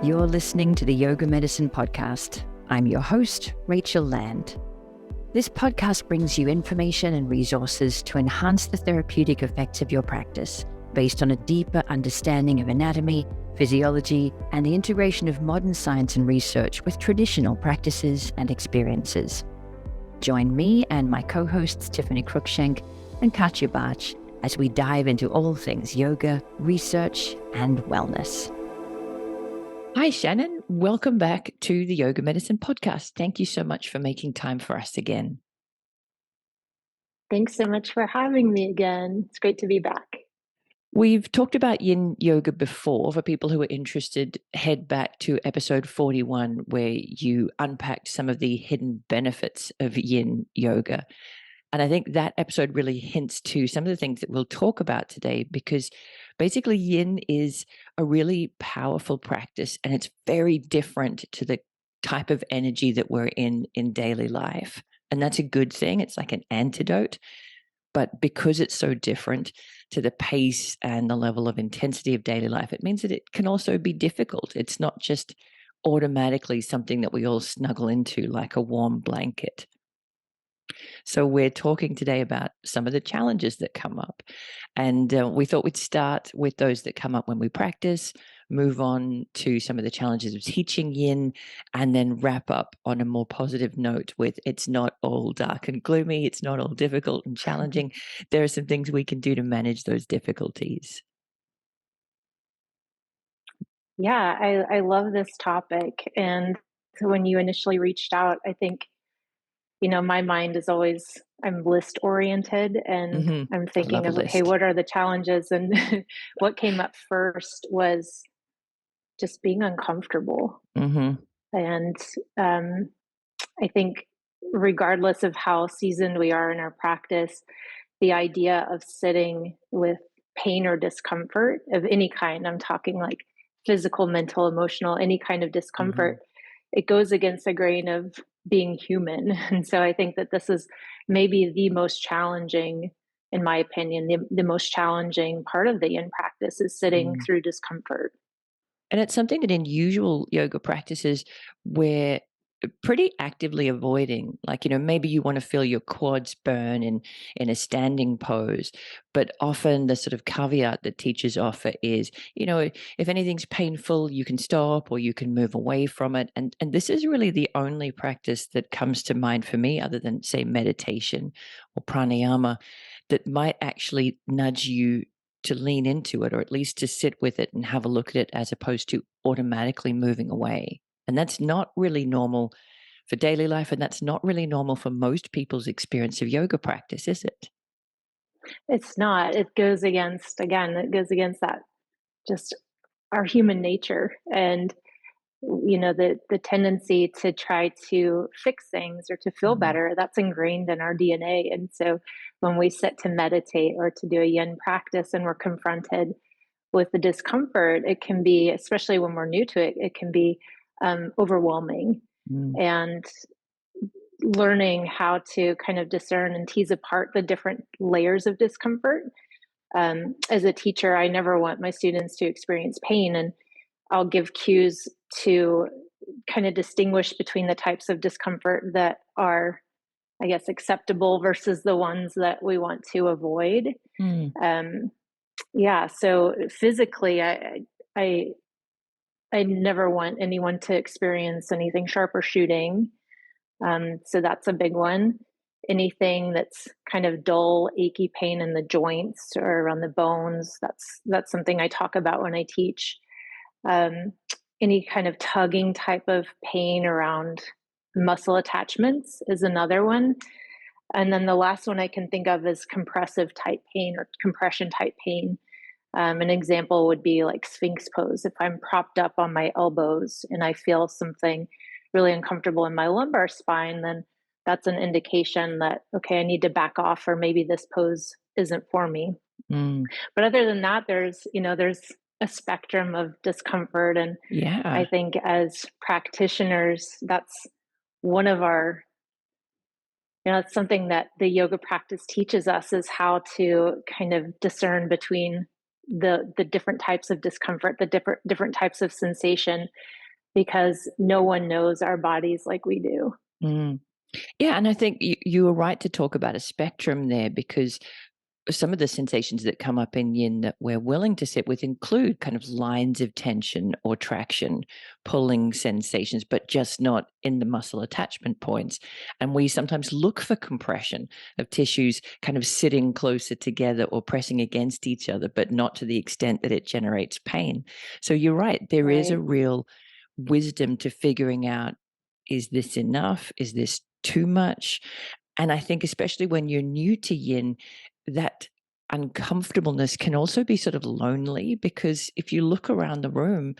You're listening to the Yoga Medicine Podcast. I'm your host, Rachel Land. This podcast brings you information and resources to enhance the therapeutic effects of your practice based on a deeper understanding of anatomy, physiology, and the integration of modern science and research with traditional practices and experiences. Join me and my co-hosts Tiffany Cruikshank and Katya Bach as we dive into all things yoga, research, and wellness. Hi, Shannon. Welcome back to the Yoga Medicine Podcast. Thank you so much for making time for us again. Thanks so much for having me again. It's great to be back. We've talked about Yin Yoga before. For people who are interested, head back to episode 41, where you unpacked some of the hidden benefits of Yin Yoga. And I think that episode really hints to some of the things that we'll talk about today, because basically Yin is a really powerful practice and it's very different to the type of energy that we're in daily life. And that's a good thing. It's like an antidote. But because it's so different to the pace and the level of intensity of daily life, it means that it can also be difficult. It's not just automatically something that we all snuggle into like a warm blanket. So we're talking today about some of the challenges that come up. And we thought we'd start with those that come up when we practice, move on to some of the challenges of teaching Yin, and then wrap up on a more positive note with it's not all dark and gloomy, it's not all difficult and challenging. There are some things we can do to manage those difficulties. Yeah, I love this topic. And so when you initially reached out, I think, my mind is always, I'm list oriented and I'm thinking of, okay, what are the challenges? And what came up first was just being uncomfortable. And I think regardless of how seasoned we are in our practice, the idea of sitting with pain or discomfort of any kind, I'm talking like physical, mental, emotional, any kind of discomfort, it goes against the grain of being human. And so I think that this is maybe the most challenging, in my opinion, the most challenging part of the Yin practice is sitting through discomfort. And it's something that in usual yoga practices we're pretty actively avoiding. Like, maybe you want to feel your quads burn in a standing pose, but often the sort of caveat that teachers offer is, if anything's painful, you can stop or you can move away from it. And this is really the only practice that comes to mind for me, other than, say, meditation or pranayama, that might actually nudge you to lean into it, or at least to sit with it and have a look at it, as opposed to automatically moving away. And that's not really normal for daily life, and that's not really normal for most people's experience of yoga practice, is it? It's not. It goes against that, just our human nature. And the tendency to try to fix things or to feel better, that's ingrained in our DNA. And so when we sit to meditate or to do a Yin practice and we're confronted with the discomfort, it can be, especially when we're new to it, it can be overwhelming. And learning how to kind of discern and tease apart the different layers of discomfort. As a teacher, I never want my students to experience pain, and I'll give cues to kind of distinguish between the types of discomfort that are, I guess, acceptable versus the ones that we want to avoid. So physically, I never want anyone to experience anything sharp or shooting. So that's a big one. Anything that's kind of dull, achy pain in the joints or around the bones, that's something I talk about when I teach. Any kind of tugging type of pain around muscle attachments is another one. And then the last one I can think of is compressive type pain or compression type pain. An example would be like Sphinx pose. If I'm propped up on my elbows and I feel something really uncomfortable in my lumbar spine, then that's an indication that, okay, I need to back off, or maybe this pose isn't for me. But other than that, there's a spectrum of discomfort. And I think as practitioners, that's one of our, it's something that the yoga practice teaches us, is how to kind of discern between the different types of discomfort, the different types of sensation, because no one knows our bodies like we do. Mm. Yeah, and I think you were right to talk about a spectrum there, because some of the sensations that come up in yin that we're willing to sit with include kind of lines of tension or traction, pulling sensations, but just not in the muscle attachment points. And we sometimes look for compression of tissues kind of sitting closer together or pressing against each other, but not to the extent that it generates pain. So you're right, there is a Right. real wisdom to figuring out, is this enough? Is this too much? And I think, especially when you're new to yin, that uncomfortableness can also be sort of lonely, because if you look around the room,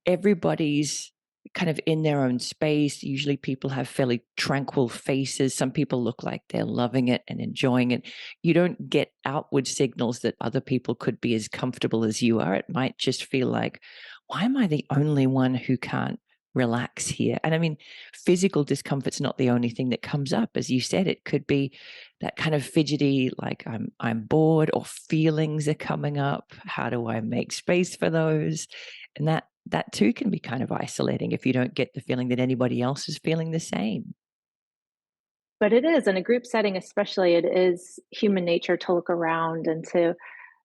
everybody's kind of in their own space. Usually people have fairly tranquil faces. Some people look like they're loving it and enjoying it. You don't get outward signals that other people could be as comfortable as you are. It might just feel like, why am I the only one who can't relax here? And I mean, physical discomfort's not the only thing that comes up. As you said, it could be that kind of fidgety, like I'm bored, or feelings are coming up. How do I make space for those? And that too can be kind of isolating if you don't get the feeling that anybody else is feeling the same. But it is in a group setting, especially, it is human nature to look around and to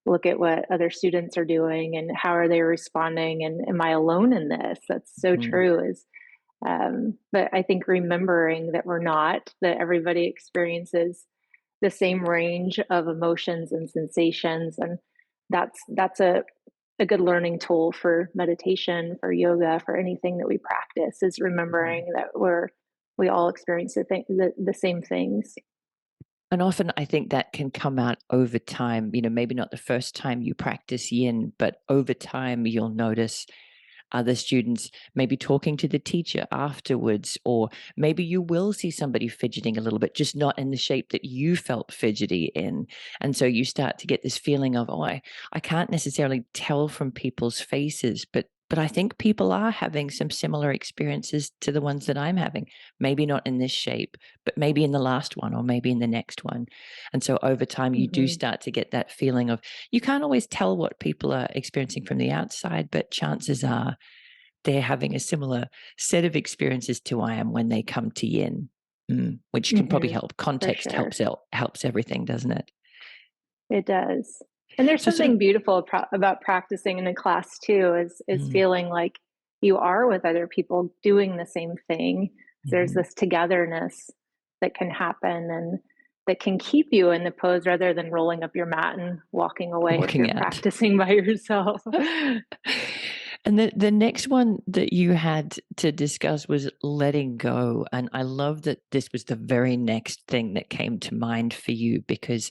look at what other students are doing and how are they responding, and am I alone in this? That's so Mm. true. Is But I think remembering that we're not, that everybody experiences the same range of emotions and sensations, and that's a good learning tool for meditation, for yoga, for anything that we practice, is Mhm. remembering that we all experience the same things. And often I think that can come out over time, maybe not the first time you practice yin, but over time you'll notice other students maybe talking to the teacher afterwards, or maybe you will see somebody fidgeting a little bit, just not in the shape that you felt fidgety in. And so you start to get this feeling of, oh, I can't necessarily tell from people's faces, but I think people are having some similar experiences to the ones that I'm having. Maybe not in this shape, but maybe in the last one, or maybe in the next one. And so over time, you do Hmm. start to get that feeling of, you can't always tell what people are experiencing from the outside, but chances are they're having a similar set of experiences to I am when they come to yin, which can probably Hmm. help. For Context sure. helps everything, doesn't it? It does. And there's So sort of, something beautiful about practicing in a class too, is mm, feeling like you are with other people doing the same thing. There's mhm, this togetherness that can happen, and that can keep you in the pose rather than rolling up your mat and walking away if walking you're out. practicing by yourself. And the next one that you had to discuss was letting go. And I love that this was the very next thing that came to mind for you, because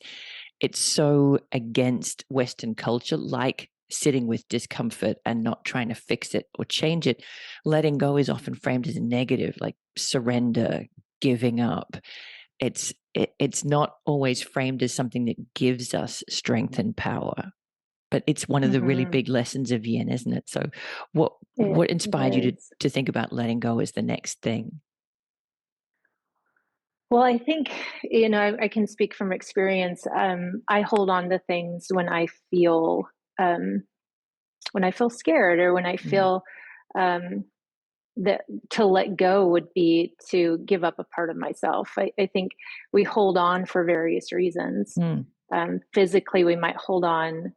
it's so against Western culture, like sitting with discomfort and not trying to fix it or change it. Letting go is often framed as a negative, like surrender, giving up. It's not always framed as something that gives us strength and power. But it's one of the really Hmm. big lessons of yin, isn't it? So what It, what it inspired you to is. to think about letting go as the next thing? Well, I think, I can speak from experience. I hold on to things um, when I feel scared, or when I Mm, feel um, that to let go would be to give up a part of myself. I think we hold on for various reasons. mm, Physically, we might hold on,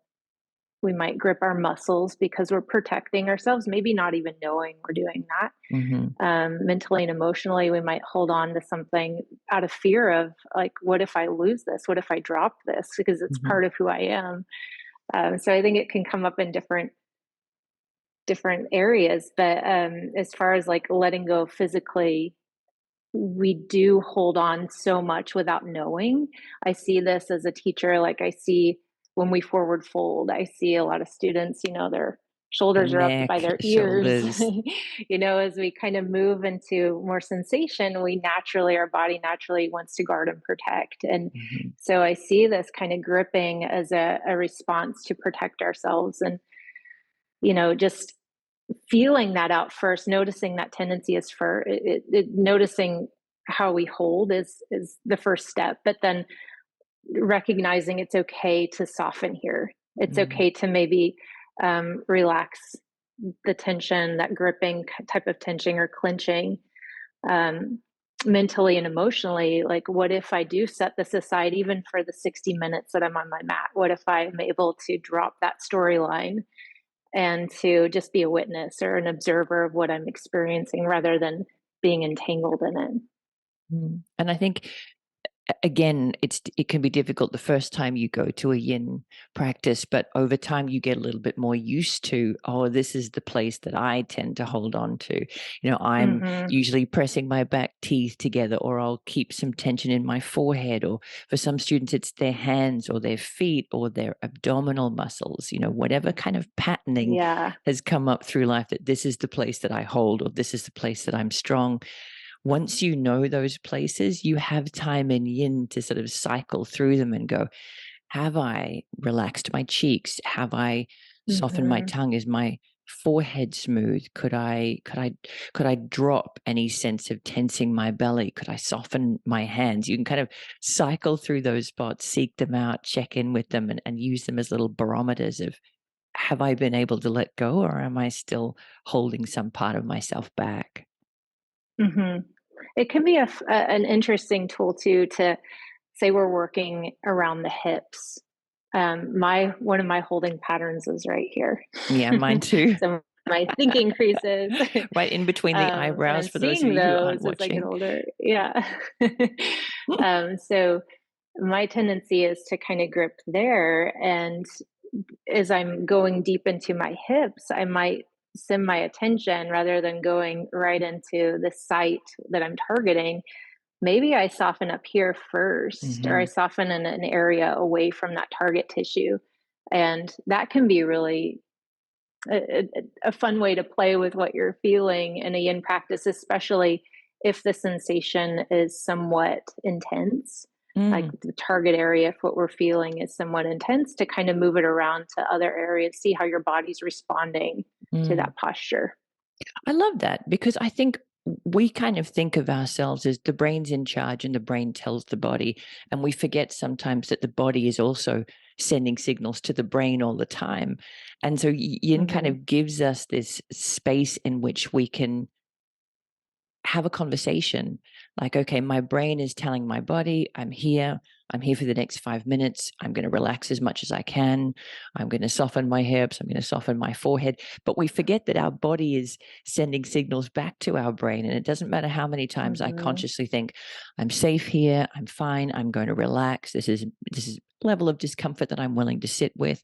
we might grip our muscles because we're protecting ourselves, maybe not even knowing we're doing that. mhm, Mentally and emotionally, we might hold on to something out of fear of, like, what if I lose this? What if I drop this? Because it's mhm. part of who I am. So I think it can come up in different areas. But as far as like letting go physically, we do hold on so much without knowing. I see this as a teacher. Like, I see when we forward fold, I see a lot of students, their The shoulders are up by neck, their the ears. shoulders. As we kind of move into more sensation, our body naturally wants to guard and protect. And Mhm, so I see this kind of gripping as a response to protect ourselves. And, just feeling that out first, noticing that tendency is for noticing how we hold is the first step, but then recognizing it's okay to soften here. It's Mm. okay to maybe relax the tension, that gripping type of tension or clenching, um, mentally and emotionally. Like, what if I do set this aside, even for the 60 minutes that I'm on my mat? What if I'm able to drop that storyline and to just be a witness or an observer of what I'm experiencing rather than being entangled in it? Mm. And I think again, it can be difficult the first time you go to a yin practice, but over time you get a little bit more used to, oh, this is the place that I tend to hold on to. I'm Mm-hmm. usually pressing my back teeth together, or I'll keep some tension in my forehead, or for some students it's their hands or their feet or their abdominal muscles, whatever kind of patterning Yeah. has come up through life, that this is the place that I hold, or this is the place that I'm strong. Once you know those places, you have time in yin to sort of cycle through them and go, have I relaxed my cheeks? Have I softened my Mm-hmm. tongue? Is my forehead smooth? Could I drop any sense of tensing my belly? Could I soften my hands? You can kind of cycle through those spots, seek them out, check in with them, and use them as little barometers of, have I been able to let go, or am I still holding some part of myself back? Mm-hmm. It can be an interesting tool too, to say we're working around the hips. My One of my holding patterns is right here. Yeah, mine too. So my thinking creases, Right in between the and eyebrows I'm for those of seeing you who aren't those as I get watching. older. Yeah. So my tendency is to kind of grip there, and as I'm going deep into my hips, I might send my attention rather than going right into the site that I'm targeting. Maybe I soften up here first, or I Mhm. soften in an area away from that target tissue. And that can be really a fun way to play with what you're feeling in a yin practice, especially if the sensation is somewhat intense. Like Mm, the target area, if what we're feeling is somewhat intense, to kind of move it around to other areas, see how your body's responding to mm. that posture. I love that, because I think we kind of think of ourselves as the brain's in charge and the brain tells the body. And we forget sometimes that the body is also sending signals to the brain all the time. And so yin kind Hmm. of gives us this space in which we can have a conversation, like, okay, my brain is telling my body, I'm here for the next 5 minutes, I'm going to relax as much as I can, I'm going to soften my hips, I'm going to soften my forehead. But we forget that our body is sending signals back to our brain, and it doesn't matter how many times I Hmm. consciously think, I'm safe here, I'm fine, I'm going to relax, this is level of discomfort that I'm willing to sit with.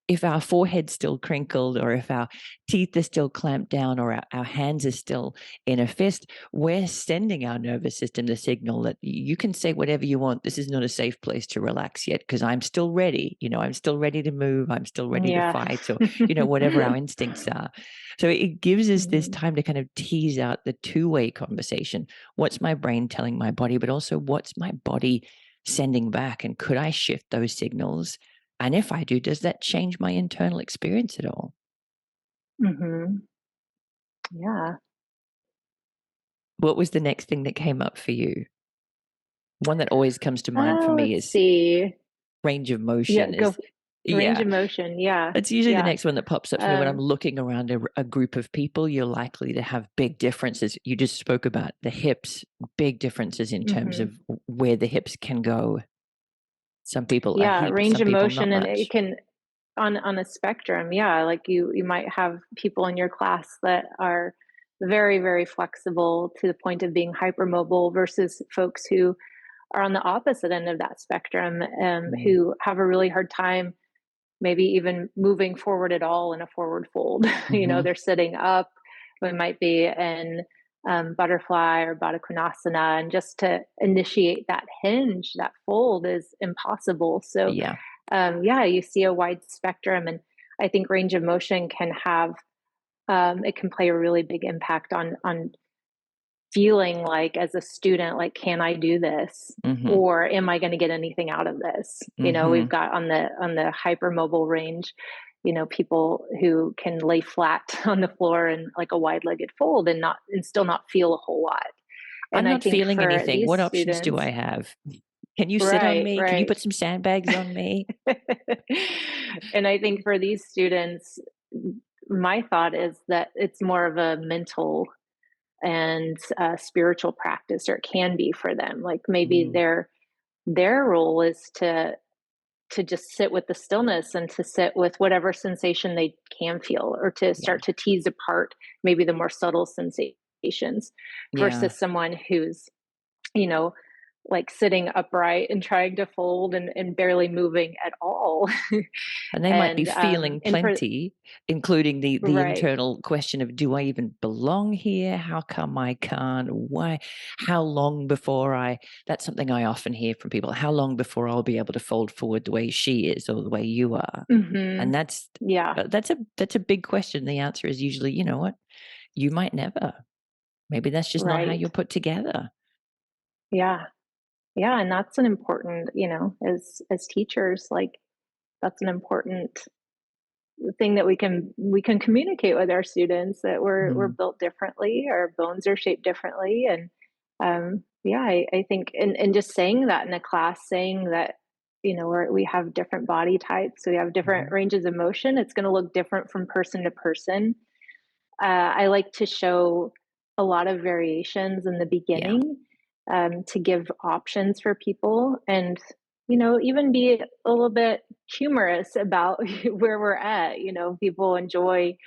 If our forehead's still crinkled, or if our teeth are still clamped down, or our hands are still in a fist, we're sending our nervous system the signal that you can say whatever you want. This is not a safe place to relax yet, because I'm still ready. I'm still ready to move. I'm still ready to Yeah. fight, or, whatever our instincts are. So it gives us this Hmm. time to kind of tease out the two-way conversation. What's my brain telling my body, but also what's my body sending back? And could I shift those signals? And if I do, does that change my internal experience at all? Hmm. Yeah. What was the next thing that came up for you? One that always comes to mind for me Let's is see. range of Yeah, motion. go. Is Range Yeah, of motion. Yeah. it's usually the Yeah. next one that pops up for me when I'm Um, looking around a group of people. You're likely to have big differences. You just spoke about the hips, big differences in terms mhm. of where the hips can go. Some people a Yeah, heap, range some of people not motion, and it much. can, on a spectrum. Yeah, like you might have people in your class that are very, very flexible to the point of being hypermobile versus folks who are on the opposite end of that spectrum, Mm, who have a really hard time maybe even moving forward at all in a forward fold. mhm. They're sitting up, we might be in butterfly or Baddha Konasana, and just to initiate that hinge, that fold is impossible. So, Yeah. yeah, you see a wide spectrum, and I think range of motion can have, it can play a really big impact on feeling like, as a student, like, can I do this, Mhm. or am I going to get anything out of this? We've Mhm. got on the hypermobile range, people who can lay flat on the floor in like a wide-legged fold and not, and still not feel a whole lot. And I'm I not think feeling for anything. these What options do students, I have? Can you sit on Right, me? Can you right. put some sandbags on me? And I think for these students, my thought is that it's more of a mental and spiritual practice, or it can be for them. Like maybe Mm, their role is to just sit with the stillness and to sit with whatever sensation they can feel, or to yeah, start to tease apart maybe the more subtle sensations, yeah. versus someone who's, you know, like sitting upright and trying to fold and barely moving at all. And they might be feeling And for plenty, including the right. internal question of, do I even belong here? How come I can't? Why? How long before that's something I often hear from people. How long before I'll be able to fold forward the way she is or the way you are? Hmm. And Yeah. that's a big question. The answer is usually, you know what? You might never. Maybe that's just not how Right. you're put together. Yeah. Yeah. And that's an important, as teachers, like that's an important thing that we can communicate with our students, that we're Mm, built differently, our bones are shaped differently. And yeah, I think, and just saying that in a class, saying that, we have different body types, so we have different mhm. ranges of motion, it's going to look different from person to person. I like to show a lot of variations in the Yeah. beginning, to give options for people, and even be a little bit humorous about where we're at. People enjoy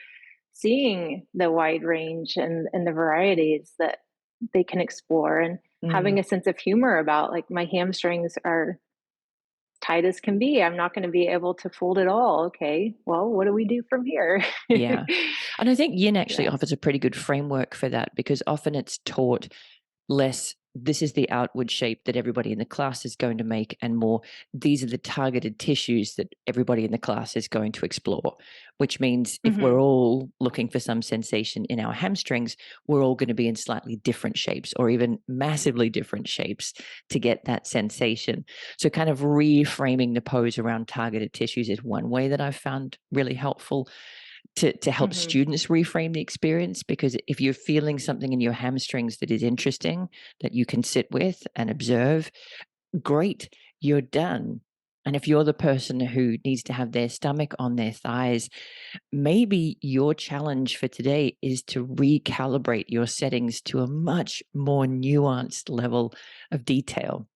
seeing the wide range and the varieties that they can explore, and having Mm, a sense of humor about, like, my hamstrings are tight as can be. I'm not going to be able to fold it all. Okay, well, what do we do from here? yeah. And I think yin actually Yeah. offers a pretty good framework for that because often it's taught less this is the outward shape that everybody in the class is going to make, and more these are the targeted tissues that everybody in the class is going to explore, which means if we're Hmm. all looking for some sensation in our hamstrings, we're all going to be in slightly different shapes or even massively different shapes to get that sensation. So kind of reframing the pose around targeted tissues is one way that I've found really helpful to help Hmm. students reframe the experience, because if you're feeling something in your hamstrings that is interesting, that you can sit with and observe, great, you're done. And if you're the person who needs to have their stomach on their thighs, maybe your challenge for today is to recalibrate your settings to a much more nuanced level of detail.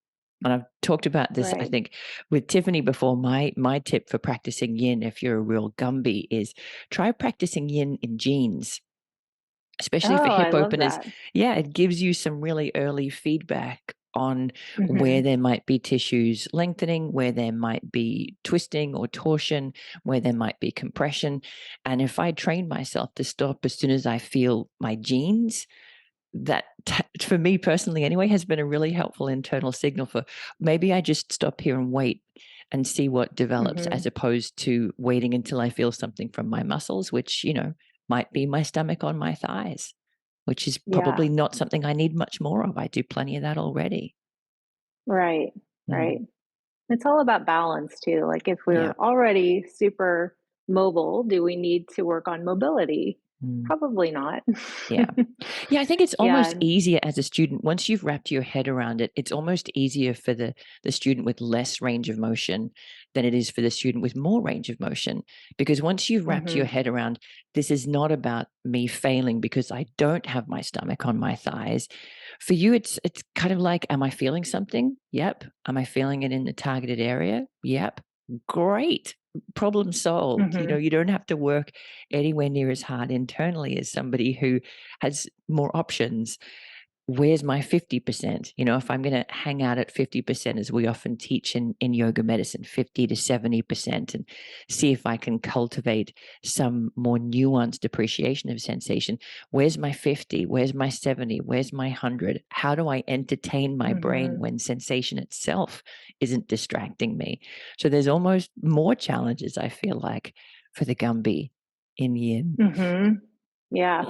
And I've talked about this, I Right. think, with Tiffany before. My tip for practicing yin, if you're a real Gumby, is try practicing yin in jeans, Oh, especially for I hip love openers. that. Yeah, it gives you some really early feedback on where Hmm. there might be tissues lengthening, where there might be twisting or torsion, where there might be compression. And if I train myself to stop as soon as I feel my jeans, that for me personally anyway has been a really helpful internal signal for maybe I just stop here and wait and see what develops, as Hmm. opposed to waiting until I feel something from my muscles, which might be my stomach on my thighs, which is Yeah. probably not something I need much more of. I do plenty of that already. Right. Mm, Right. It's all about balance too. Like, if yeah. we're already super mobile, do we need to work on mobility? Mm. Probably not. Yeah. Yeah, I think it's Yeah. almost easier as a student. Once you've wrapped your head around it, it's almost easier for the student with less range of motion than it is for the student with more range of motion. Because once you've wrapped your Hmm. head around, this is not about me failing because I don't have my stomach on my thighs. For you, it's kind of like, am I feeling something? Yep. Am I feeling it in the targeted area? Yep. Great. Problem solved. Hmm. You don't have to work anywhere near as hard internally as somebody who has more options. Where's my 50%? If I'm going to hang out at 50%, as we often teach in yoga medicine, 50 to 70%, and see if I can cultivate some more nuanced appreciation of sensation. Where's my 50? Where's my 70? Where's my 100? How do I entertain my brain Hmm. when sensation itself isn't distracting me? So there's almost more challenges, I feel like, for the Gumby in yin. Hmm. Yeah.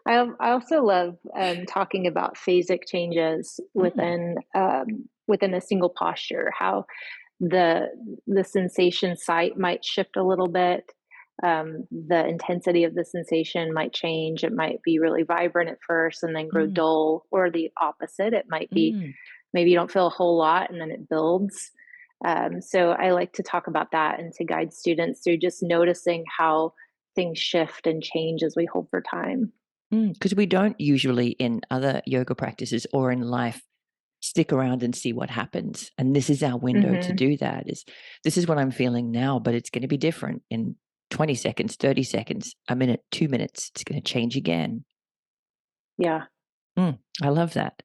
I also love talking about phasic changes Mm, within a single posture. How the the sensation site might shift a little bit. The intensity of the sensation might change. It might be really vibrant at first and then grow mm, dull, or the opposite. It might be mm. maybe you don't feel a whole lot and then it builds. So I like to talk about that and to guide students through just noticing how things shift and change as we hold for time. Because we don't usually in other yoga practices or in life stick around and see what happens. And this is our window to Mm-hmm. do that. Is this is what I'm feeling now, but it's going to be different in 20 seconds, 30 seconds, a minute, 2 minutes. It's going to change again. Yeah. I love that.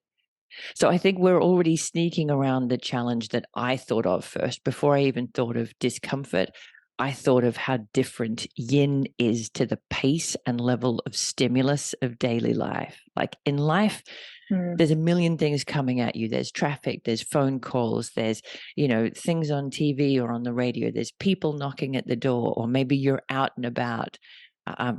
So I think we're already sneaking around the challenge that I thought of first. Before I even thought of discomfort, I thought of how different yin is to the pace and level of stimulus of daily life. Like in life, Mm. there's a million things coming at you. There's traffic, there's phone calls, there's, things on TV or on the radio, there's people knocking at the door, or maybe you're out and about.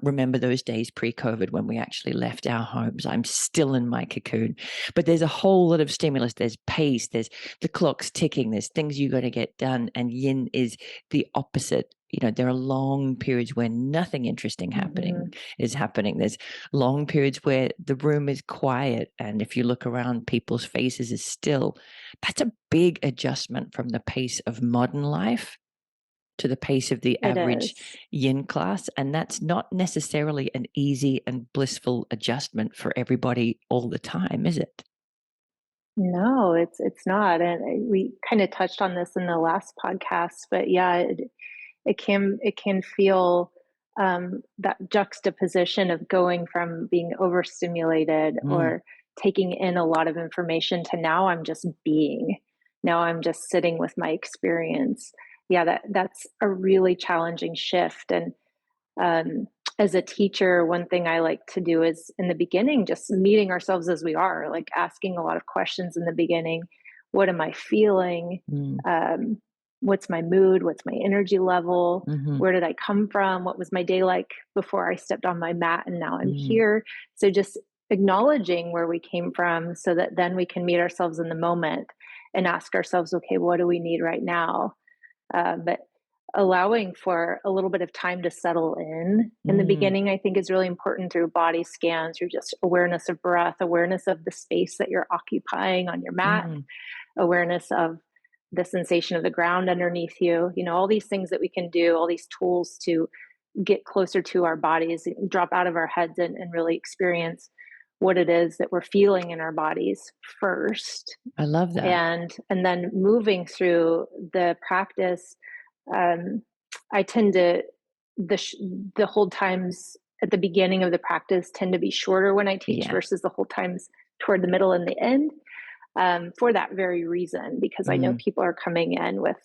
Remember those days pre-COVID when we actually left our homes. I'm still in my cocoon, but there's a whole lot of stimulus. There's pace, there's the clock's ticking, there's things you got to get done. And yin is the opposite. There are long periods where nothing interesting Mm-hmm. is happening. There's long periods where the room is quiet. And if you look around, people's faces is still. That's a big adjustment from the pace of modern life to the pace of the It average is. yin class. And that's not necessarily an easy and blissful adjustment for everybody all the time, is it? No, it's not. And we kind of touched on this in the last podcast, but yeah, it can feel that juxtaposition of going from being overstimulated Mm, or taking in a lot of information to now I'm just being. Now I'm just sitting with my experience. Yeah, that's a really challenging shift. And um, as a teacher, one thing I like to do is in the beginning, just meeting ourselves as we are, like asking a lot of questions in the beginning. What am I feeling? mm, Um, what's my mood? What's my energy level? mhm, Where did I come from? What was my day like before I stepped on my mat and now I'm mm. here? So just acknowledging where we came from so that then we can meet ourselves in the moment and ask ourselves, okay, what do we need right now? But allowing for a little bit of time to settle in the Mm, beginning, I think is really important through body scans, through just awareness of breath, awareness of the space that you're occupying on your mat, mm, awareness of the sensation of the ground underneath you, all these things that we can do, all these tools to get closer to our bodies, drop out of our heads and really experience what it is that we're feeling in our bodies first, I love that. and then moving through the practice. um, I tend to the the hold times at the beginning of the practice tend to be shorter when I teach Yeah. versus the hold times toward the middle and the end, for that very reason, because I know Mm. people are coming in with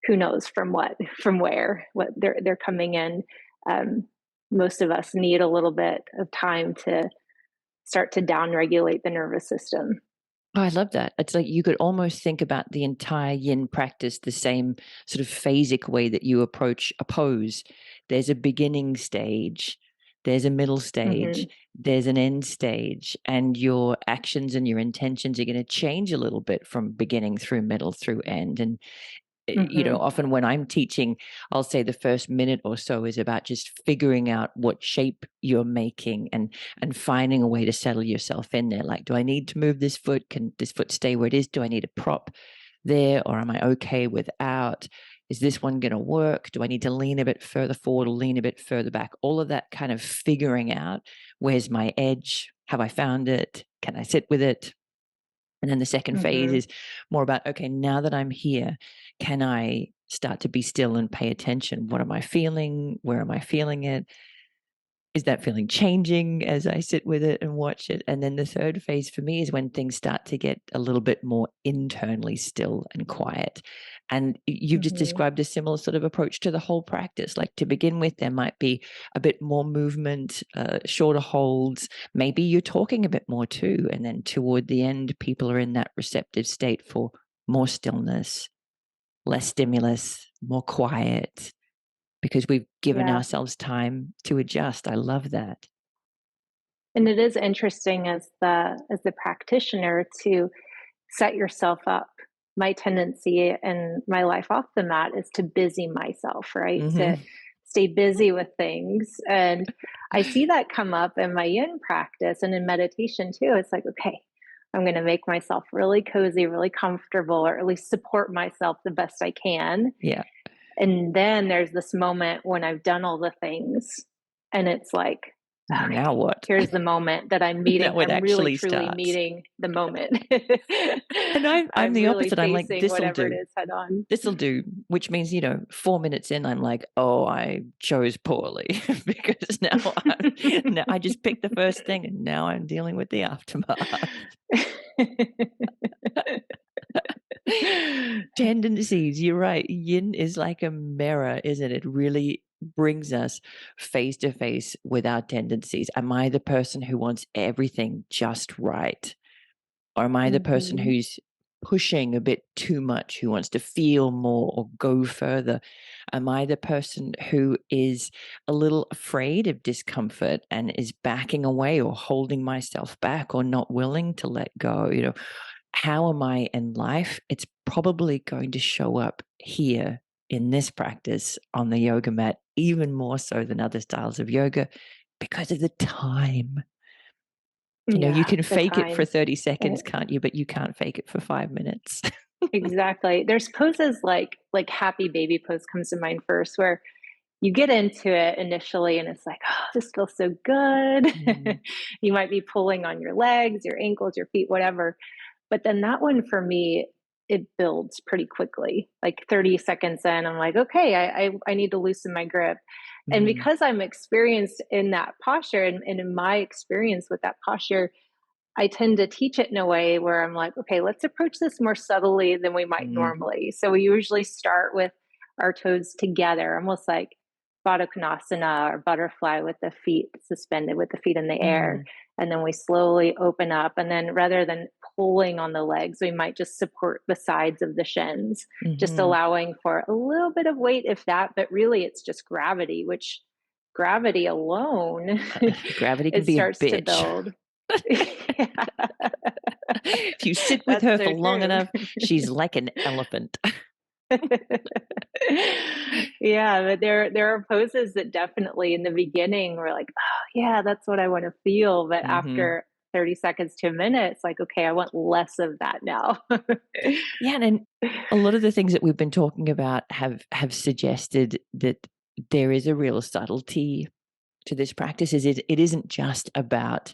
who knows from what, from where, what they're coming in. Um, Most of us need a little bit of time to start to downregulate the nervous system. Oh, I love that. It's like you could almost think about the entire yin practice the same sort of phasic way that you approach a pose. There's a beginning stage, there's a middle Mm-hmm. stage, there's an end stage, and your actions and your intentions are going to change a little bit from beginning through middle through end. And Mm-hmm. often when I'm teaching, I'll say the first minute or so is about just figuring out what shape you're making and finding a way to settle yourself in there. Like, do I need to move this foot? Can this foot stay where it is? Do I need a prop there, or am I okay without? Is this one going to work? Do I need to lean a bit further forward or lean a bit further back? All of that kind of figuring out, where's my edge? Have I found it? Can I sit with it? And then the second phase Mm-hmm. is more about, okay, now that I'm here, can I start to be still and pay attention? What am I feeling? Where am I feeling it? Is that feeling changing as I sit with it and watch it? And then the third phase for me is when things start to get a little bit more internally still and quiet. And you've just Mm-hmm. described a similar sort of approach to the whole practice. Like to begin with, there might be a bit more movement, shorter holds. Maybe you're talking a bit more too. And then toward the end, people are in that receptive state for more stillness, less stimulus, more quiet, because we've given Yeah. ourselves time to adjust. I love that. And it is interesting as the practitioner to set yourself up. My tendency in my life off the mat is to busy myself, right? Mhm. To stay busy with things. And I see that come up in my yin practice and in meditation too. It's like, okay, I'm going to make myself really cozy, really comfortable, or at least support myself the best I can. Yeah. And then there's this moment when I've done all the things, and it's like, okay, Now what? here's the moment that I'm Now meeting. it I'm really, actually truly starts. meeting the moment. And I'm I'm the really opposite. I'm like, facing this'll whatever it do. is head on. This'll do, which means, 4 minutes in, I'm like, oh, I chose poorly because now I just picked the first thing and now I'm dealing with the aftermath. Tendencies, you're right. Yin is like a mirror, isn't it? It really brings us face to face with our tendencies. Am I the person who wants everything just right? Or am I the person Mhm. who's pushing a bit too much, who wants to feel more or go further? Am I the person who is a little afraid of discomfort and is backing away or holding myself back or not willing to let go? How am I in life? It's probably going to show up here in this practice on the yoga mat, even more so than other styles of yoga because of the time. You Yeah, can the fake it for time. 30 Eh, seconds, can't you? But you can't fake it for 5 minutes. exactly. There's poses like happy baby pose comes to mind first, where you get into it initially and it's like, oh, this feels so good. Mm, You might be pulling on your legs, your ankles, your feet, whatever. But then that one for me, it builds pretty quickly. Like 30 seconds in, I'm like, okay, I need to loosen my grip. And mm, because I'm experienced in that posture, and in my experience with that posture, I tend to teach it in a way where I'm like, okay, let's approach this more subtly than we might mm, normally. So we usually start with our toes together, almost like Baddha Konasana or butterfly with the feet suspended, with the feet in the air. mm, And then we slowly open up. And then rather than pulling on the legs, we might just support the sides of the shins, just mhm. allowing for a little bit of weight, if that. But really, it's just gravity, which gravity alone, Gravity can it be a starts to bitch. build. Yeah. If you sit with That's her for so long true. enough, she's like an elephant. Yeah, but there are poses that definitely in the beginning we're like, oh yeah, that's what I want to feel. But Mhm. after 30 seconds to a minute, it's like, okay, I want less of that now. Yeah, and a lot of the things that we've been talking about have suggested that there is a real subtlety to this practice. It isn't just about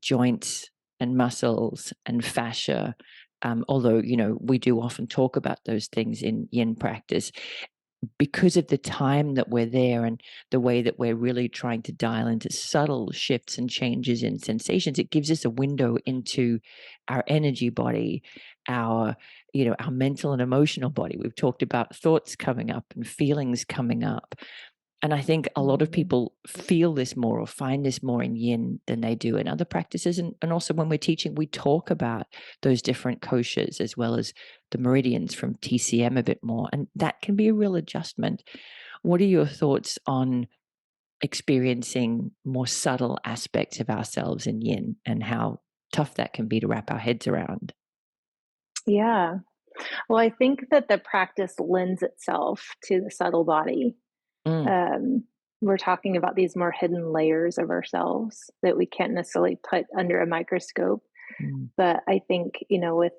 joints and muscles and fascia. Although, we do often talk about those things in yin practice because of the time that we're there and the way that we're really trying to dial into subtle shifts and changes in sensations. It gives us a window into our energy body, our mental and emotional body. We've talked about thoughts coming up and feelings coming up. And I think a lot of Mhm. people feel this more or find this more in yin than they do in other practices. And also when we're teaching, we talk about those different koshas as well as the meridians from TCM a bit more. And that can be a real adjustment. What are your thoughts on experiencing more subtle aspects of ourselves in yin and how tough that can be to wrap our heads around? Yeah. Well, I think that the practice lends itself to the subtle body. Mm, Um, we're talking about these more hidden layers of ourselves that we can't necessarily put under a microscope. mm, But I think, with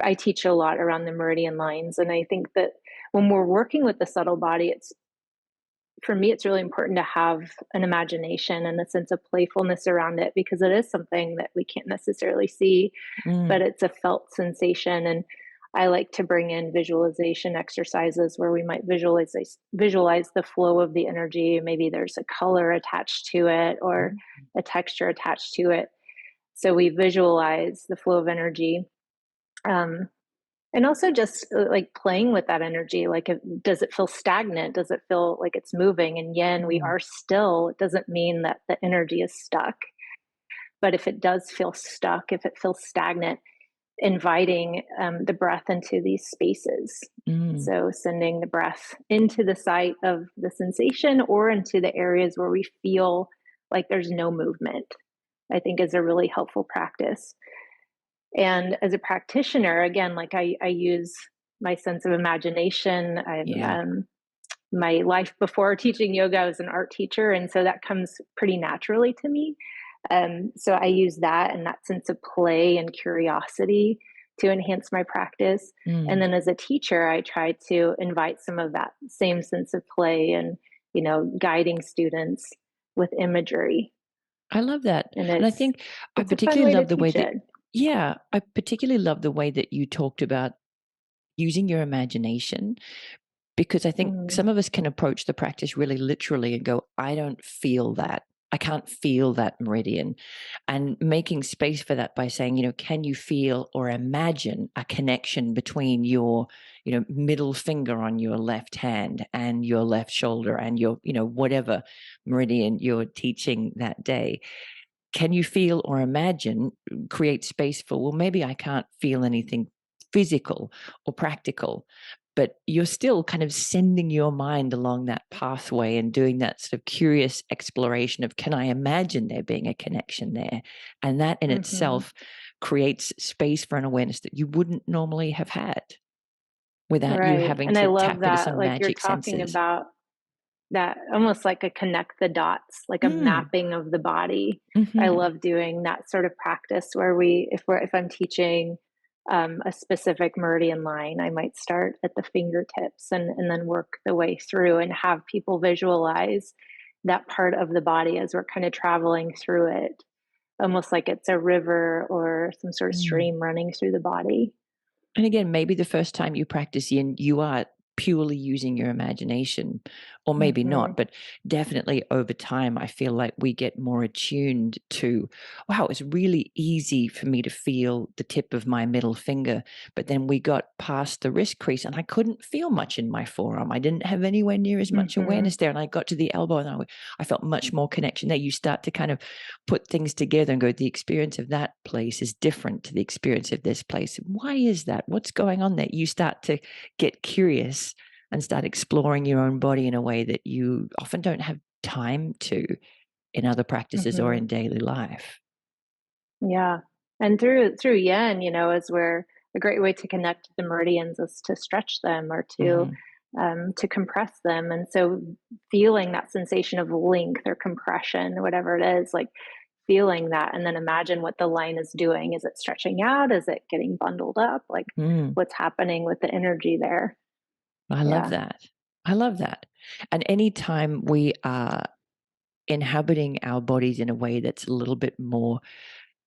I teach a lot around the meridian lines. And I think that when we're working with the subtle body, it's for me, it's really important to have an imagination and a sense of playfulness around it, because it is something that we can't necessarily see, but mm, it's a felt sensation. And I like to bring in visualization exercises where we might visualize the flow of the energy. Maybe there's a color attached to it or mm. a texture attached to it. So we visualize the flow of energy. Um, and also just like playing with that energy. Like, does it feel stagnant? Does it feel like it's moving? And yin, we Mm. are still. It doesn't mean that the energy is stuck. But if it does feel stuck, if it feels stagnant, inviting the breath into these spaces. Mm. So sending the breath into the site of the sensation or into the areas where we feel like there's no movement, I think is a really helpful practice. And as a practitioner, again, like I use my sense of imagination. I'm Yeah. my life before teaching yoga, I was an art teacher, and so that comes pretty naturally to me. So I use that and that sense of play and curiosity to enhance my practice. And Mm. then as a teacher, I try to invite some of that same sense of play and, guiding students with imagery. I love that. And And I it's think I it's a fun particularly way to love the way teach that, it. yeah, I particularly love the way that you talked about using your imagination, because I think Mm, some of us can approach the practice really literally and go, I don't feel that. I can't feel that meridian. And making space for that by saying, can you feel or imagine a connection between your, middle finger on your left hand and your left shoulder and your, whatever meridian you're teaching that day? Can you feel or imagine, create space for, well, maybe I can't feel anything physical or practical, but you're still kind of sending your mind along that pathway and doing that sort of curious exploration of, can I imagine there being a connection there? And that in hmm. itself creates space for an awareness that you wouldn't normally have had without you Right. having And I to love tap into that. some Like you're magic talking senses. about that almost like a connect the dots, like a Mm. mapping of the body. I Hmm. love doing that sort of practice where if I'm teaching a specific meridian line, I might start at the fingertips and then work the way through and have people visualize that part of the body as we're kind of traveling through it, almost like it's a river or some sort of Mm. stream running through the body. And again, maybe the first time you practice yin, you are purely using your imagination, or maybe Hmm. not, but definitely over time, I feel like we get more attuned to, wow, it's really easy for me to feel the tip of my middle finger. But then we got past the wrist crease and I couldn't feel much in my forearm. I didn't have anywhere near as much Hmm. awareness there. And I got to the elbow and I felt much more connection there. You start to kind of put things together and go, the experience of that place is different to the experience of this place. Why is that? What's going on there? You start to get curious and start exploring your own body in a way that you often don't have time to in other practices or Hmm. in daily life. Yeah. And through yen, is where a great way to connect the meridians is to stretch them or Hmm. to compress them. And so feeling that sensation of length or compression, whatever it is, like feeling that and then imagine what the line is doing. Is it stretching out? Is it getting bundled up? Like Mm. what's happening with the energy there? I love Yeah. that. I love that. And anytime we are inhabiting our bodies in a way that's a little bit more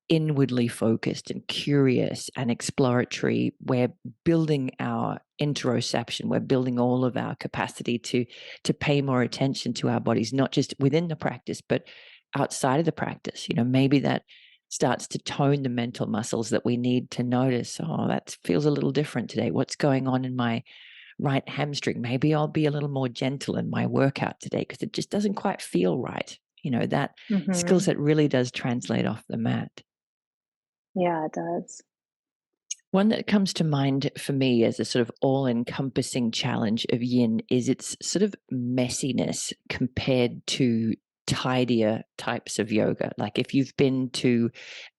inwardly focused and curious and exploratory, we're building our interoception. We're building all of our capacity to pay more attention to our bodies, not just within the practice, but outside of the practice. Maybe that starts to tone the mental muscles that we need to notice. Oh, that feels a little different today. What's going on in my right hamstring? Maybe I'll be a little more gentle in my workout today because it just doesn't quite feel right. That skill Hmm. set really does translate off the mat. Yeah, it does. One that comes to mind for me as a sort of all encompassing challenge of yin is its sort of messiness compared to tidier types of yoga. Like if you've been to,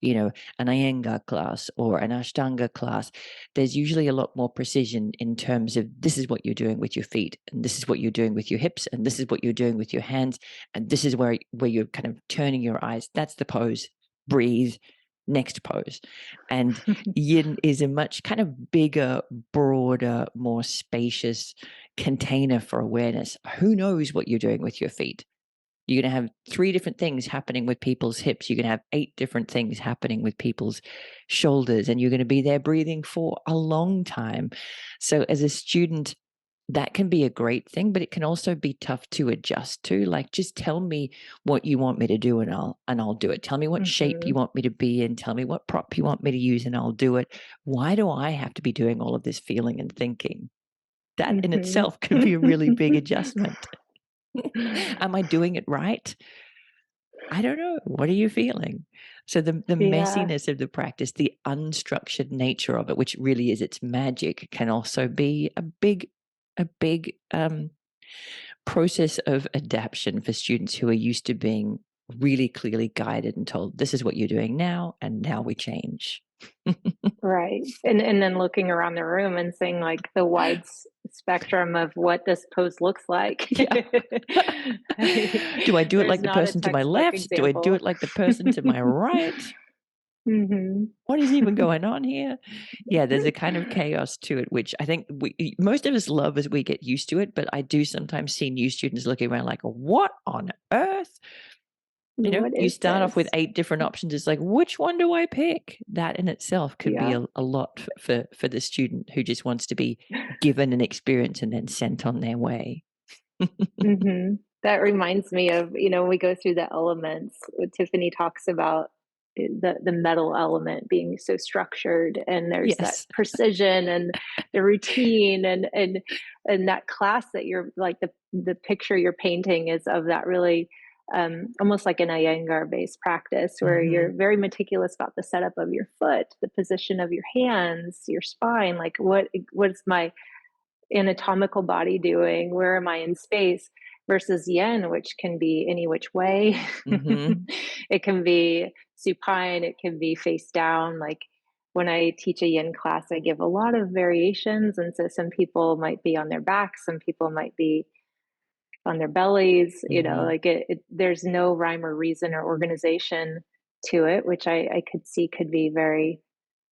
an Iyengar class or an Ashtanga class, there's usually a lot more precision in terms of this is what you're doing with your feet, and this is what you're doing with your hips, and this is what you're doing with your hands, and this is where you're kind of turning your eyes. That's the pose. Breathe. Next pose. And yin is a much kind of bigger, broader, more spacious container for awareness. Who knows what you're doing with your feet? You're going to have 3 different things happening with people's hips. You're going to have 8 different things happening with people's shoulders, and you're going to be there breathing for a long time. So, as a student, that can be a great thing, but it can also be tough to adjust to. Like, just tell me what you want me to do, and I'll do it. Tell me what shape you Hmm. want me to be in. Tell me what prop you want me to use, and I'll do it. Why do I have to be doing all of this feeling and thinking? That in Hmm. itself could be a really big adjustment. Am I doing it right? I don't know. What are you feeling? So the Yeah. messiness of the practice, the unstructured nature of it, which really is its magic, can also be a big process of adaptation for students who are used to being really clearly guided and told, this is what you're doing now, and now we change. Right. And then looking around the room and seeing like the wide spectrum of what this pose looks like. Yeah. Do I do it There's like the not a person to my textbook left? Do I do it example. like the person to my right? Hmm. What is even going on here? Yeah, there's a kind of chaos to it, which I think most of us love as we get used to it. But I do sometimes see new students looking around like, what on earth? What You is start off with this? 8 different options. It's like, which one do I pick? That in itself could be Yeah. a lot for the student who just wants to be given an experience and then sent on their way. Hmm. That reminds me of, when we go through the elements, what Tiffany talks about the metal element being so structured, and there's that Yes. precision and the routine, and that class that you're like, the picture you're painting is of that really almost like an Iyengar based practice where Hmm. you're very meticulous about the setup of your foot, the position of your hands, your spine, like what's my anatomical body doing? Where am I in space? Versus yin, which can be any which way. Hmm. It can be supine, it can be face down. Like when I teach a yin class, I give a lot of variations. And so some people might be on their backs, some people might be on their bellies, Hmm. like there's no rhyme or reason or organization to it, which I could see could be very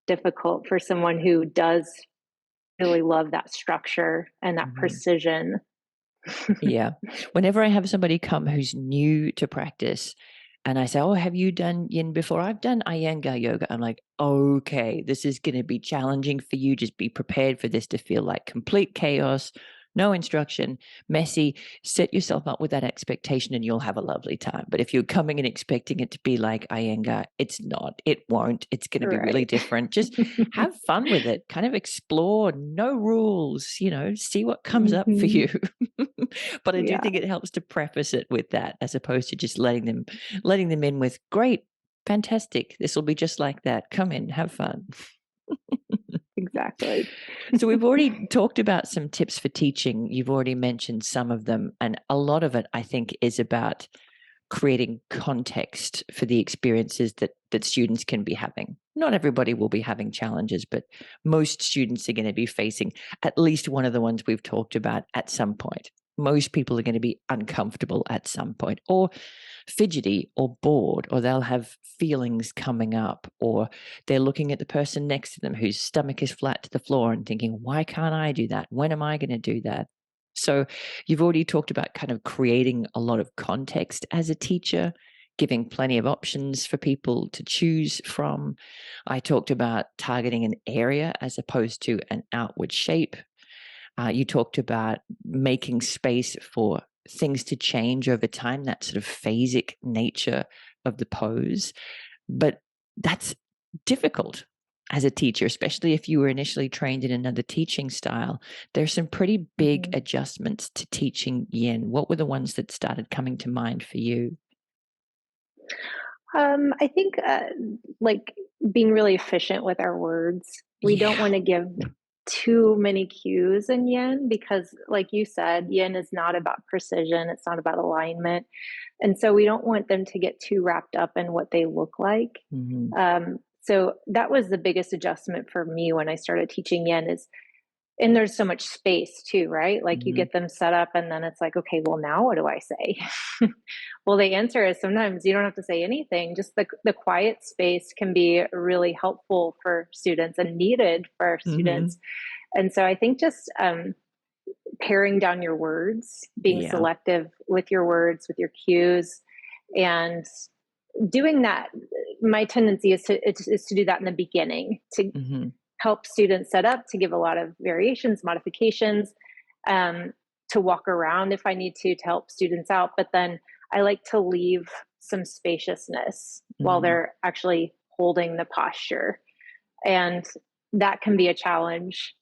difficult for someone who does really love that structure and that Hmm. precision. Yeah. Whenever I have somebody come who's new to practice and I say, "Oh, have you done yin before?" "I've done Iyengar yoga." I'm like, "Okay, this is going to be challenging for you. Just be prepared for this to feel like complete chaos, no instruction, messy. Set yourself up with that expectation and you'll have a lovely time." But if you're coming and expecting it to be like Iyengar, it's not. It won't. It's going to be really Right. different. Just have fun with it. Kind of explore, no rules, see what comes up for Hmm. you. But I do Yeah, think it helps to preface it with that as opposed to just letting them in with, "Great, fantastic. This will be just like that. Come in, have fun." exactly. So we've already talked about some tips for teaching. You've already mentioned some of them, and a lot of it I think is about creating context for the experiences that students can be having. Not everybody will be having challenges, but most students are going to be facing at least one of the ones we've talked about at some point. Most people are going to be uncomfortable at some point, or fidgety, or bored, or they'll have feelings coming up, or they're looking at the person next to them whose stomach is flat to the floor and thinking, why can't I do that? When am I going to do that? So you've already talked about kind of creating a lot of context as a teacher, giving plenty of options for people to choose from. I talked about targeting an area as opposed to an outward shape. You talked about making space for things to change over time, that sort of phasic nature of the pose. But that's difficult as a teacher, especially if you were initially trained in another teaching style. There's some pretty big Hmm. adjustments to teaching yin. What were the ones that started coming to mind for you? I think like being really efficient with our words. We don't Yeah. want to give too many cues in yin because, like you said, yin is not about precision. It's not about alignment. And so we don't want them to get too wrapped up in what they look like. Hmm. So that was the biggest adjustment for me when I started teaching yin is, and there's so much space too, right? Like you Hmm. get them set up and then it's like, okay, well, now what do I say? Well, the answer is sometimes you don't have to say anything. Just the quiet space can be really helpful for students and needed for our Hmm. students. And so I think just paring down your words, being Yeah. selective with your words, with your cues, and doing that. My tendency is to do that in the beginning to Hmm. help students set up, to give a lot of variations, modifications, um, to walk around if I need to help students out. But then I like to leave some spaciousness while Hmm. they're actually holding the posture. And that can be a challenge.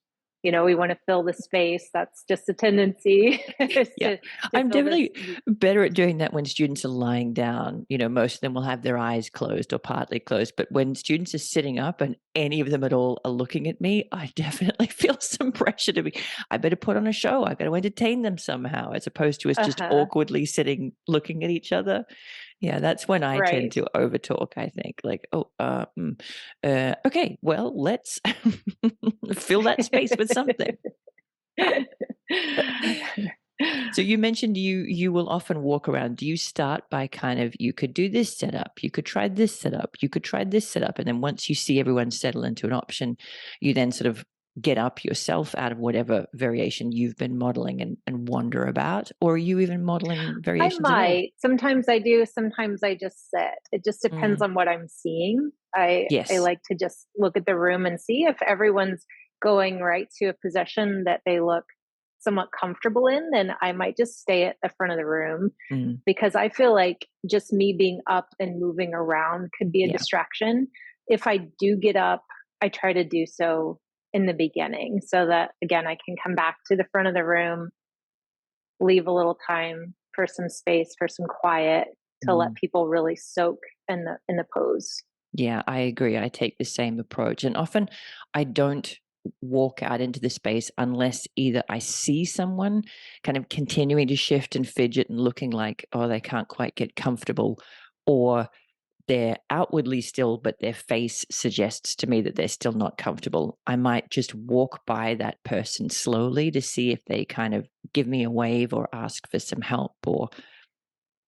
We want to fill the space. That's just a tendency is Yeah. to I'm fill this. definitely better at doing that when students are lying down. Most of them will have their eyes closed or partly closed. But when students are sitting up and any of them at all are looking at me, I definitely feel some pressure to be, I better put on a show. I got to entertain them somehow, as opposed to us just Uh-huh. awkwardly sitting looking at each other. Yeah, that's when I tend Right. to overtalk, I think. Like, oh, okay, well, let's fill that space with something. So you mentioned you will often walk around. Do you start by kind of, you could do this setup, you could try this setup, you could try this setup, and then once you see everyone settle into an option, you then sort of get up yourself out of whatever variation you've been modeling and wander about? Or are you even modeling I variations at all? might. Sometimes I do, sometimes I just sit. It just depends Mm, on what I'm seeing. I yes. like to just look at the room and see if everyone's going right to a position that they look somewhat comfortable in, then I might just stay at the front of the room Mm, because I feel like just me being up and moving around could be a yeah. distraction. If I do get up, I try to do so in the beginning so that again I can come back to the front of the room, leave a little time for some space, for some quiet to let Mm. people really soak in the pose. Yeah, I agree. I take the same approach. And often I don't walk out into the space unless either I see someone kind of continuing to shift and fidget and looking like, oh, they can't quite get comfortable, or they're outwardly still, but their face suggests to me that they're still not comfortable. I might just walk by that person slowly to see if they kind of give me a wave or ask for some help, or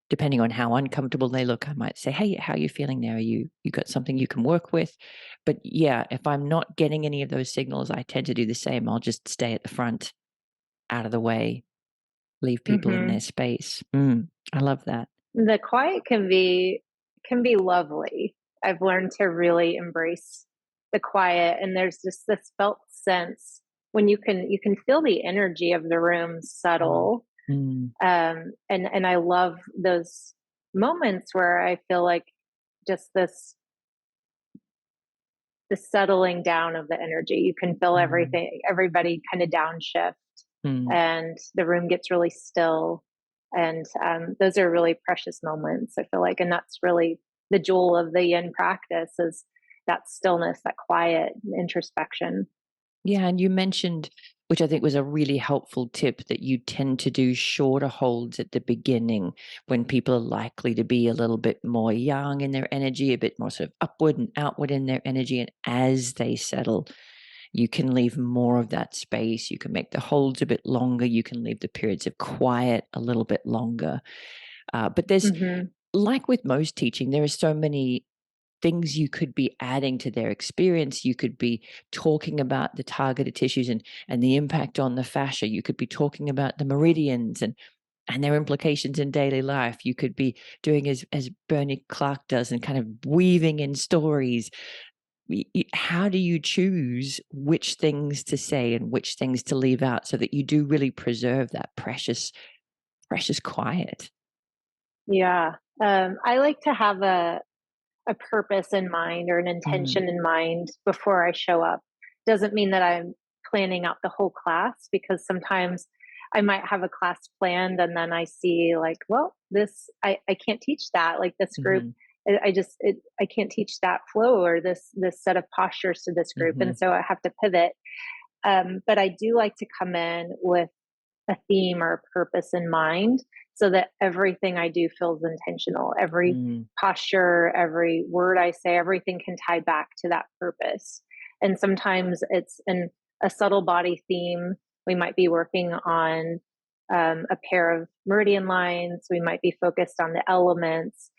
depending on how uncomfortable they look, I might say, "Hey, how are you feeling there? You got something you can work with?" But yeah, if I'm not getting any of those signals, I tend to do the same. I'll just stay at the front, out of the way, leave people in their Hmm. space. I love that. The quiet can be lovely. I've learned to really embrace the quiet, and there's just this felt sense when you can feel the energy of the room Mm, subtle. mm, And I love those moments where I feel like just the settling down of the energy. You can feel mm, everybody kind of downshift, mm. and the room gets really still. And those are really precious moments, I feel like. And that's really the jewel of the yin practice is that stillness, that quiet introspection. Yeah, and you mentioned, which I think was a really helpful tip, that you tend to do shorter holds at the beginning when people are likely to be a little bit more yang in their energy, a bit more sort of upward and outward in their energy. And as they settle, you can leave more of that space. You can make the holds a bit longer. You can leave the periods of quiet a little bit longer. But there's, Hmm. like with most teaching, there are so many things you could be adding to their experience. You could be talking about the targeted tissues and the impact on the fascia. You could be talking about the meridians and their implications in daily life. You could be doing as Bernie Clark does and kind of weaving in stories. How do you choose which things to say and which things to leave out so that you do really preserve that precious quiet? Yeah. I like to have a purpose in mind or an Mm, intention in mind before I show up. Doesn't mean that I'm planning out the whole class because sometimes I might have a class planned and then I see like, well, I can't teach that. Like this group, mhm, I can't teach that flow or this set of postures to this group, and mhm, so I have to pivot. But I do like to come in with a theme or a purpose in mind so that everything I do feels intentional. Every mm, posture, every word I say, everything can tie back to that purpose. And sometimes it's in a subtle body theme. We might be working on a pair of meridian lines. We might be focused on the elements.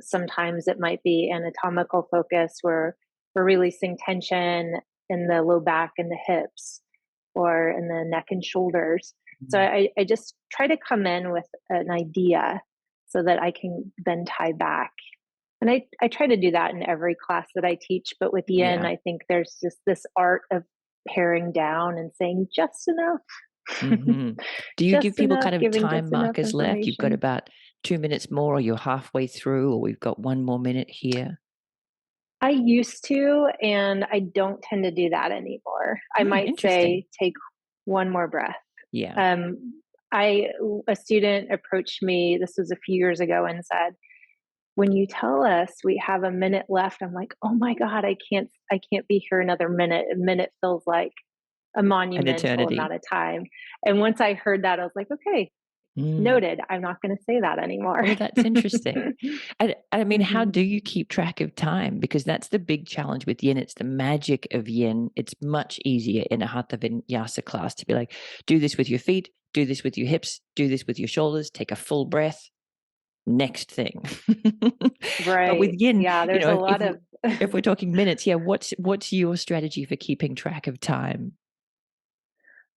Sometimes it might be anatomical focus where we're releasing tension in the low back and the hips or in the neck and shoulders. So mm. I just try to come in with an idea so that I can then tie back. And I try to do that in every class that I teach. But with Yin, Yeah. I think there's just this art of paring down and saying just enough, Mhm. Do you give just people enough, kind of giving time just enough markers left? You've got information. about 2 minutes more, or you're halfway through, or we've got 1 more minute here? I used to, and I don't tend to do that anymore. I might Interesting. say, take one more breath. Yeah. Um, I a student approached me. This was a few years ago, and said, "When you tell us we have a minute left," I'm like, "Oh my god, I can't be here another minute." A minute feels like a An monumental eternity. amount of time. And once I heard that, I was like, "Okay, Mm. Noted. I'm not going to say that anymore. Oh, that's interesting. I mean, how Hmm. do you keep track of time? Because that's the big challenge with yin. It's the magic of yin. It's much easier in a hatha vinyasa class to be like, do this with your feet, do this with your hips, do this with your shoulders, take a full breath, next thing. But with Right. yin, Yeah, you there's a know, lot of if we're talking minutes, yeah, what's your strategy for keeping track of time?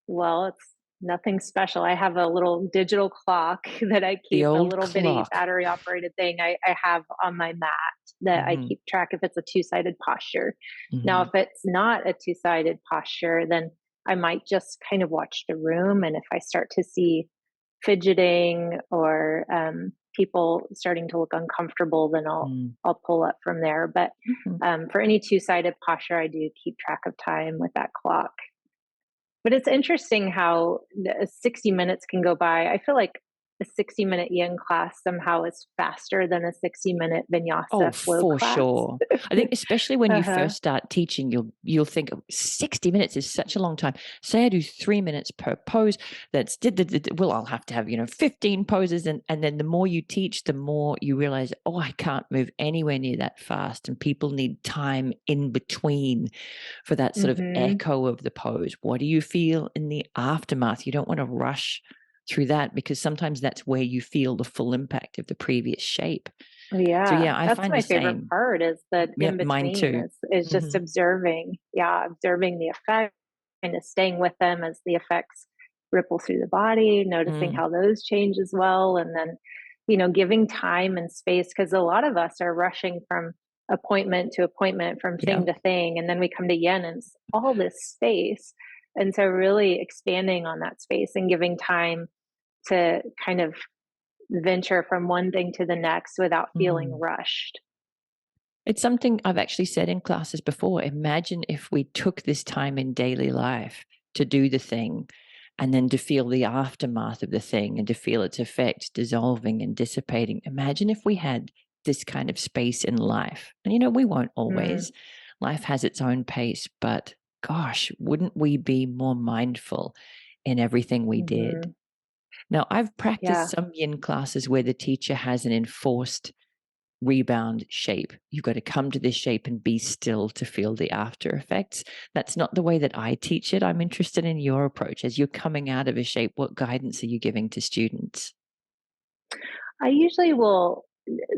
well, it's nothing special. I have a little digital clock that I The keep, a old little bitty clock. battery operated thing I have on my mat that I Hmm. keep track if it's a two-sided posture. Now, Hmm. if it's not a two-sided posture, then I might just kind of watch the room. And if I start to see fidgeting or people starting to look uncomfortable, then I'll pull up from there. But Hmm. for any two-sided posture, I do keep track of time with that clock. But it's interesting how 60 minutes can go by. I feel like a 60-minute yin class somehow is faster than a 60-minute Oh, vinyasa flow for class. sure. I think especially when you Uh-huh. first start teaching, you'll think, "Oh, 60 minutes is such a long time. Say I do 3 minutes per pose. That's well, I'll have to have, 15 poses. And then the more you teach, the more you realize, oh, I can't move anywhere near that fast. And people need time in between for that sort of Mhm. echo of the pose. What do you feel in the aftermath? You don't want to rush through that because sometimes that's where you feel the full impact of the previous shape. So Yeah, yeah, I that's find the my favorite same. part is that Yeah, in mine between too. is just Mhm. observing. Yeah, observing the effect, kind of staying with them as the effects ripple through the body, noticing Mm. how those change as well, and then, giving time and space because a lot of us are rushing from appointment to appointment, from Yeah. thing to thing, and then we come to yin and it's all this space. And so really expanding on that space and giving time to kind of venture from one thing to the next without feeling Mm. rushed. It's something I've actually said in classes before. Imagine if we took this time in daily life to do the thing and then to feel the aftermath of the thing and to feel its effect dissolving and dissipating. Imagine if we had this kind of space in life. And we won't Mm, always. Life has its own pace, but gosh, wouldn't we be more mindful in everything we did? mhm. Now, I've practiced Yeah. some yin classes where the teacher has an enforced rebound shape. You've got to come to this shape and be still to feel the after effects. That's not the way that I teach it. I'm interested in your approach. As you're coming out of a shape, what guidance are you giving to students? I usually will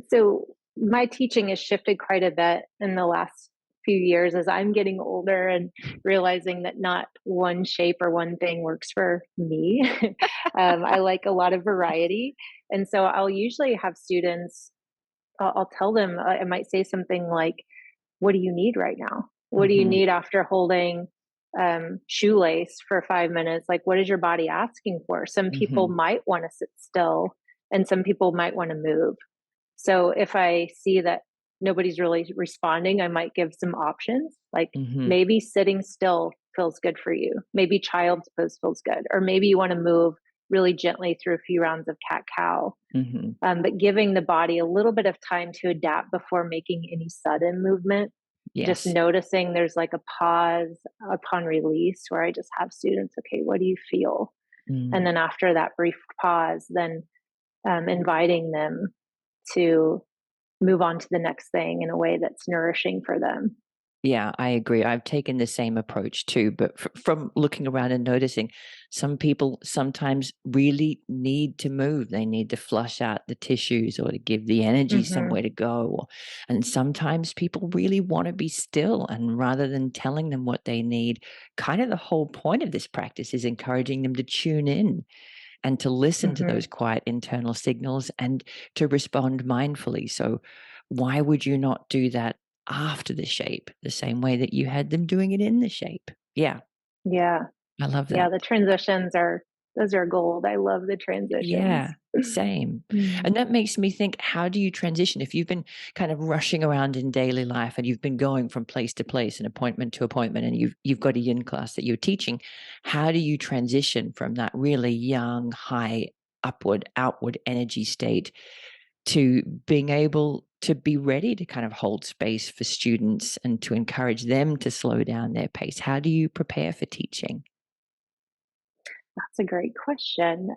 so my teaching has shifted quite a bit in the last few years as I'm getting older and realizing that not one shape or one thing works for me. I like a lot of variety. And so I'll usually have students, I'll tell them, I might say something like, what do you need right now? What do you Hmm. need after holding shoelace for 5 minutes? Like, what is your body asking for? Some people Hmm. might want to sit still, and some people might want to move. So, if I see that nobody's really responding, I might give some options. Like, Hmm. maybe sitting still feels good for you. Maybe child's pose feels good. Or maybe you want to move really gently through a few rounds of cat cow. Hmm. But giving the body a little bit of time to adapt before making any sudden movement, just Yes. noticing there's like a pause upon release where I just have students, okay, what do you feel? And Mm. then after that brief pause, then inviting them to move on to the next thing in a way that's nourishing for them. Yeah, I agree. I've taken the same approach too, but from looking around and noticing, some people sometimes really need to move. They need to flush out the tissues or to give the energy Hmm. somewhere to go. And sometimes people really want to be still. And rather than telling them what they need, kind of the whole point of this practice is encouraging them to tune in and to listen to those Hmm. quiet internal signals and to respond mindfully. So, why would you not do that after the shape, the same way that you had them doing it in the shape? Yeah, Yeah. I love Yeah. that. The transitions are, those are gold. I love the transitions. Yeah, same. Mm. And that makes me think, how do you transition if you've been kind of rushing around in daily life and you've been going from place to place and appointment to appointment and you've got a yin class that you're teaching, how do you transition from that really young, high upward, outward energy state to being able to be ready to kind of hold space for students and to encourage them to slow down their pace? How do you prepare for teaching? That's a great question.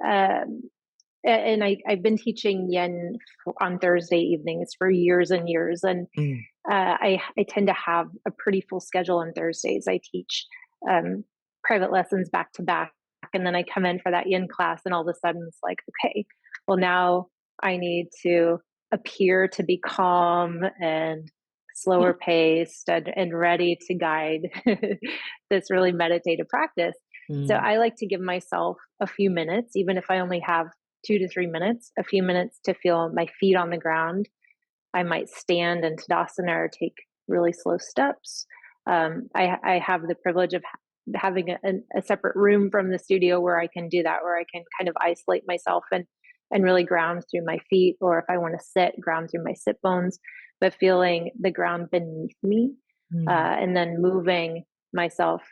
And I've been teaching yin on Thursday evenings for years and years. And Mm. I tend to have a pretty full schedule on Thursdays. I teach um, private lessons back to back. And then I come in for that yin class, and all of a sudden it's like, okay, well, now I need to appear to be calm and slower paced and ready to guide this really meditative practice. So Mm. I like to give myself a few minutes, even if I only have 2 to 3 minutes, a few minutes to feel my feet on the ground. I might stand in Tadasana or take really slow steps. I have the privilege of having a separate room from the studio where I can do that, where I can kind of isolate myself and really ground through my feet, or if I want to sit, ground through my sit bones, but feeling the ground beneath me, Mm. and then moving myself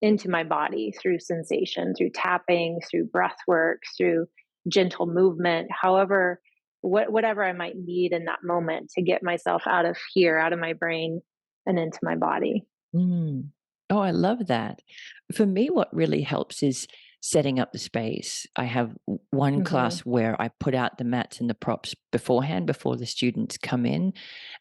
into my body through sensation, through tapping, through breath work, through gentle movement, however, whatever I might need in that moment to get myself out of here, out of my brain, and into my body. Mm. Oh, I love that. For me, what really helps is setting up the space. I have one Hmm. class where I put out the mats and the props beforehand, before the students come in.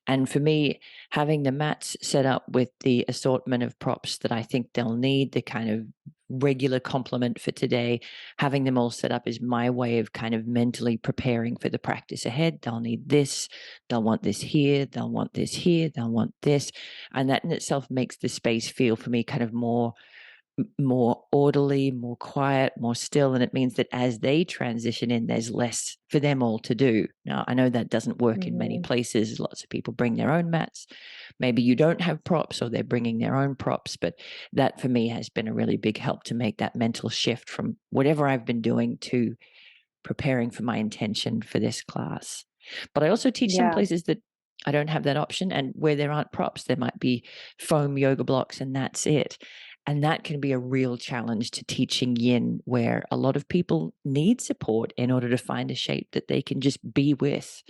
And for me, having the mats set up with the assortment of props that I think they'll need, the kind of regular complement for today, having them all set up is my way of kind of mentally preparing for the practice ahead. They'll need this, they'll want this here, they'll want this here, they'll want this. And that in itself makes the space feel for me kind of more orderly, more quiet, more still. And it means that as they transition in, there's less for them all to do. Now, I know that doesn't work in many Hmm. places. Lots of people bring their own mats. Maybe you don't have props or they're bringing their own props. But that for me has been a really big help to make that mental shift from whatever I've been doing to preparing for my intention for this class. But I also teach some Yeah. places that I don't have that option, and where there aren't props, there might be foam yoga blocks, and that's it. And that can be a real challenge to teaching yin, where a lot of people need support in order to find a shape that they can just be with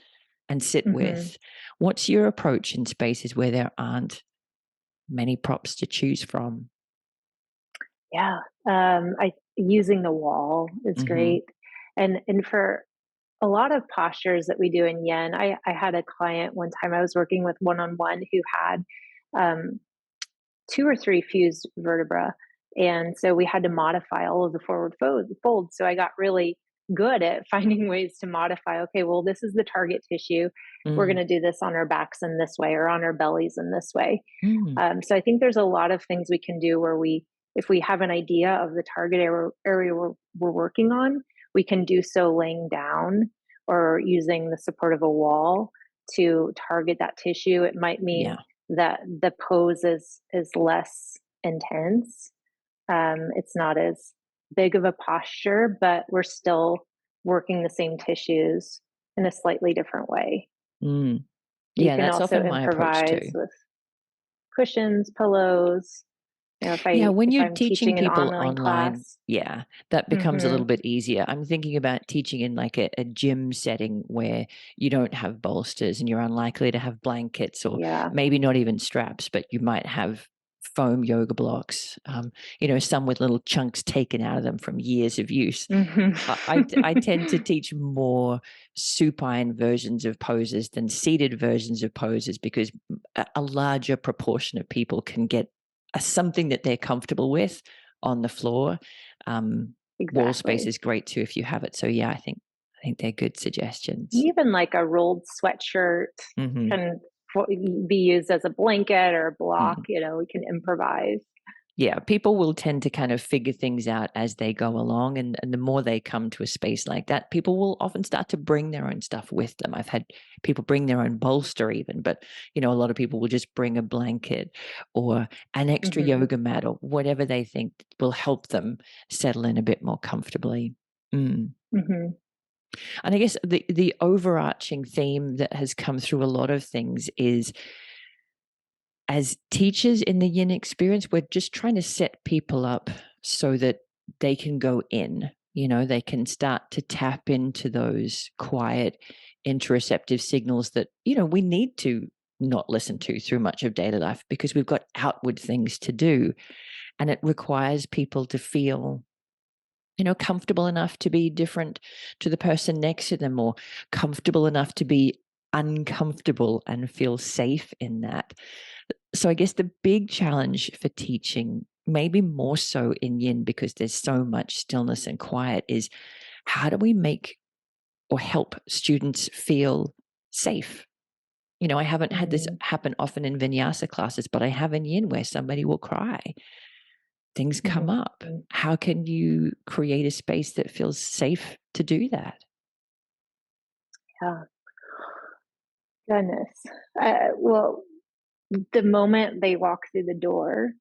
and sit Hmm. with. What's your approach in spaces where there aren't many props to choose from? Yeah. I using the wall is Mm-hmm. great, and for a lot of postures that we do in yin, I had a client one time I was working with one on one who had um, two or three fused vertebra. And so we had to modify all of the forward folds. So I got really good at finding ways to modify. Okay, well, this is the target tissue. We're going Mm. to do this on our backs in this way or on our bellies in this way. Mm. So I think there's a lot of things we can do where if we have an idea of the target area we're working on, we can do so laying down or using the support of a wall to target that tissue. It might mean Yeah. that the pose is less intense. It's not as big of a posture, but we're still working the same tissues in a slightly different way. Mm. You Yeah, can that's also often my approach improvise too. with cushions, pillows. Yeah, when If you're I'm teaching teaching an people online online, class. yeah, that becomes a Hmm. little bit easier. I'm thinking about teaching in like a gym setting where you don't have bolsters and you're unlikely to have blankets or Yeah. maybe not even straps, but you might have foam yoga blocks, some with little chunks taken out of them from years of use. Hmm. I tend to teach more supine versions of poses than seated versions of poses because a larger proportion of people can get something that they're comfortable with on the floor. Um, Wall space Exactly. is great too if you have it. So yeah, I think they're good suggestions. Even like a rolled sweatshirt Hmm. can be used as a blanket or a block. We can improvise. Yeah, people will tend to kind of figure things out as they go along. And the more they come to a space like that, people will often start to bring their own stuff with them. I've had people bring their own bolster even, but a lot of people will just bring a blanket or an extra Hmm. yoga mat or whatever they think will help them settle in a bit more comfortably. Mm. Hmm. And I guess the overarching theme that has come through a lot of things is, as teachers in the yin experience, we're just trying to set people up so that they can go in, they can start to tap into those quiet interoceptive signals that, we need to not listen to through much of daily life because we've got outward things to do. And it requires people to feel comfortable enough to be different to the person next to them, or comfortable enough to be uncomfortable and feel safe in that. So I guess the big challenge for teaching, maybe more so in yin because there's so much stillness and quiet, is how do we make or help students feel safe? I haven't had this Mm-hmm. happen often in vinyasa classes, but I have in yin where somebody will cry. Things come up. Mm-hmm. How can you create a space that feels safe to do that? Yeah. Goodness. Well, the moment they walk through the door,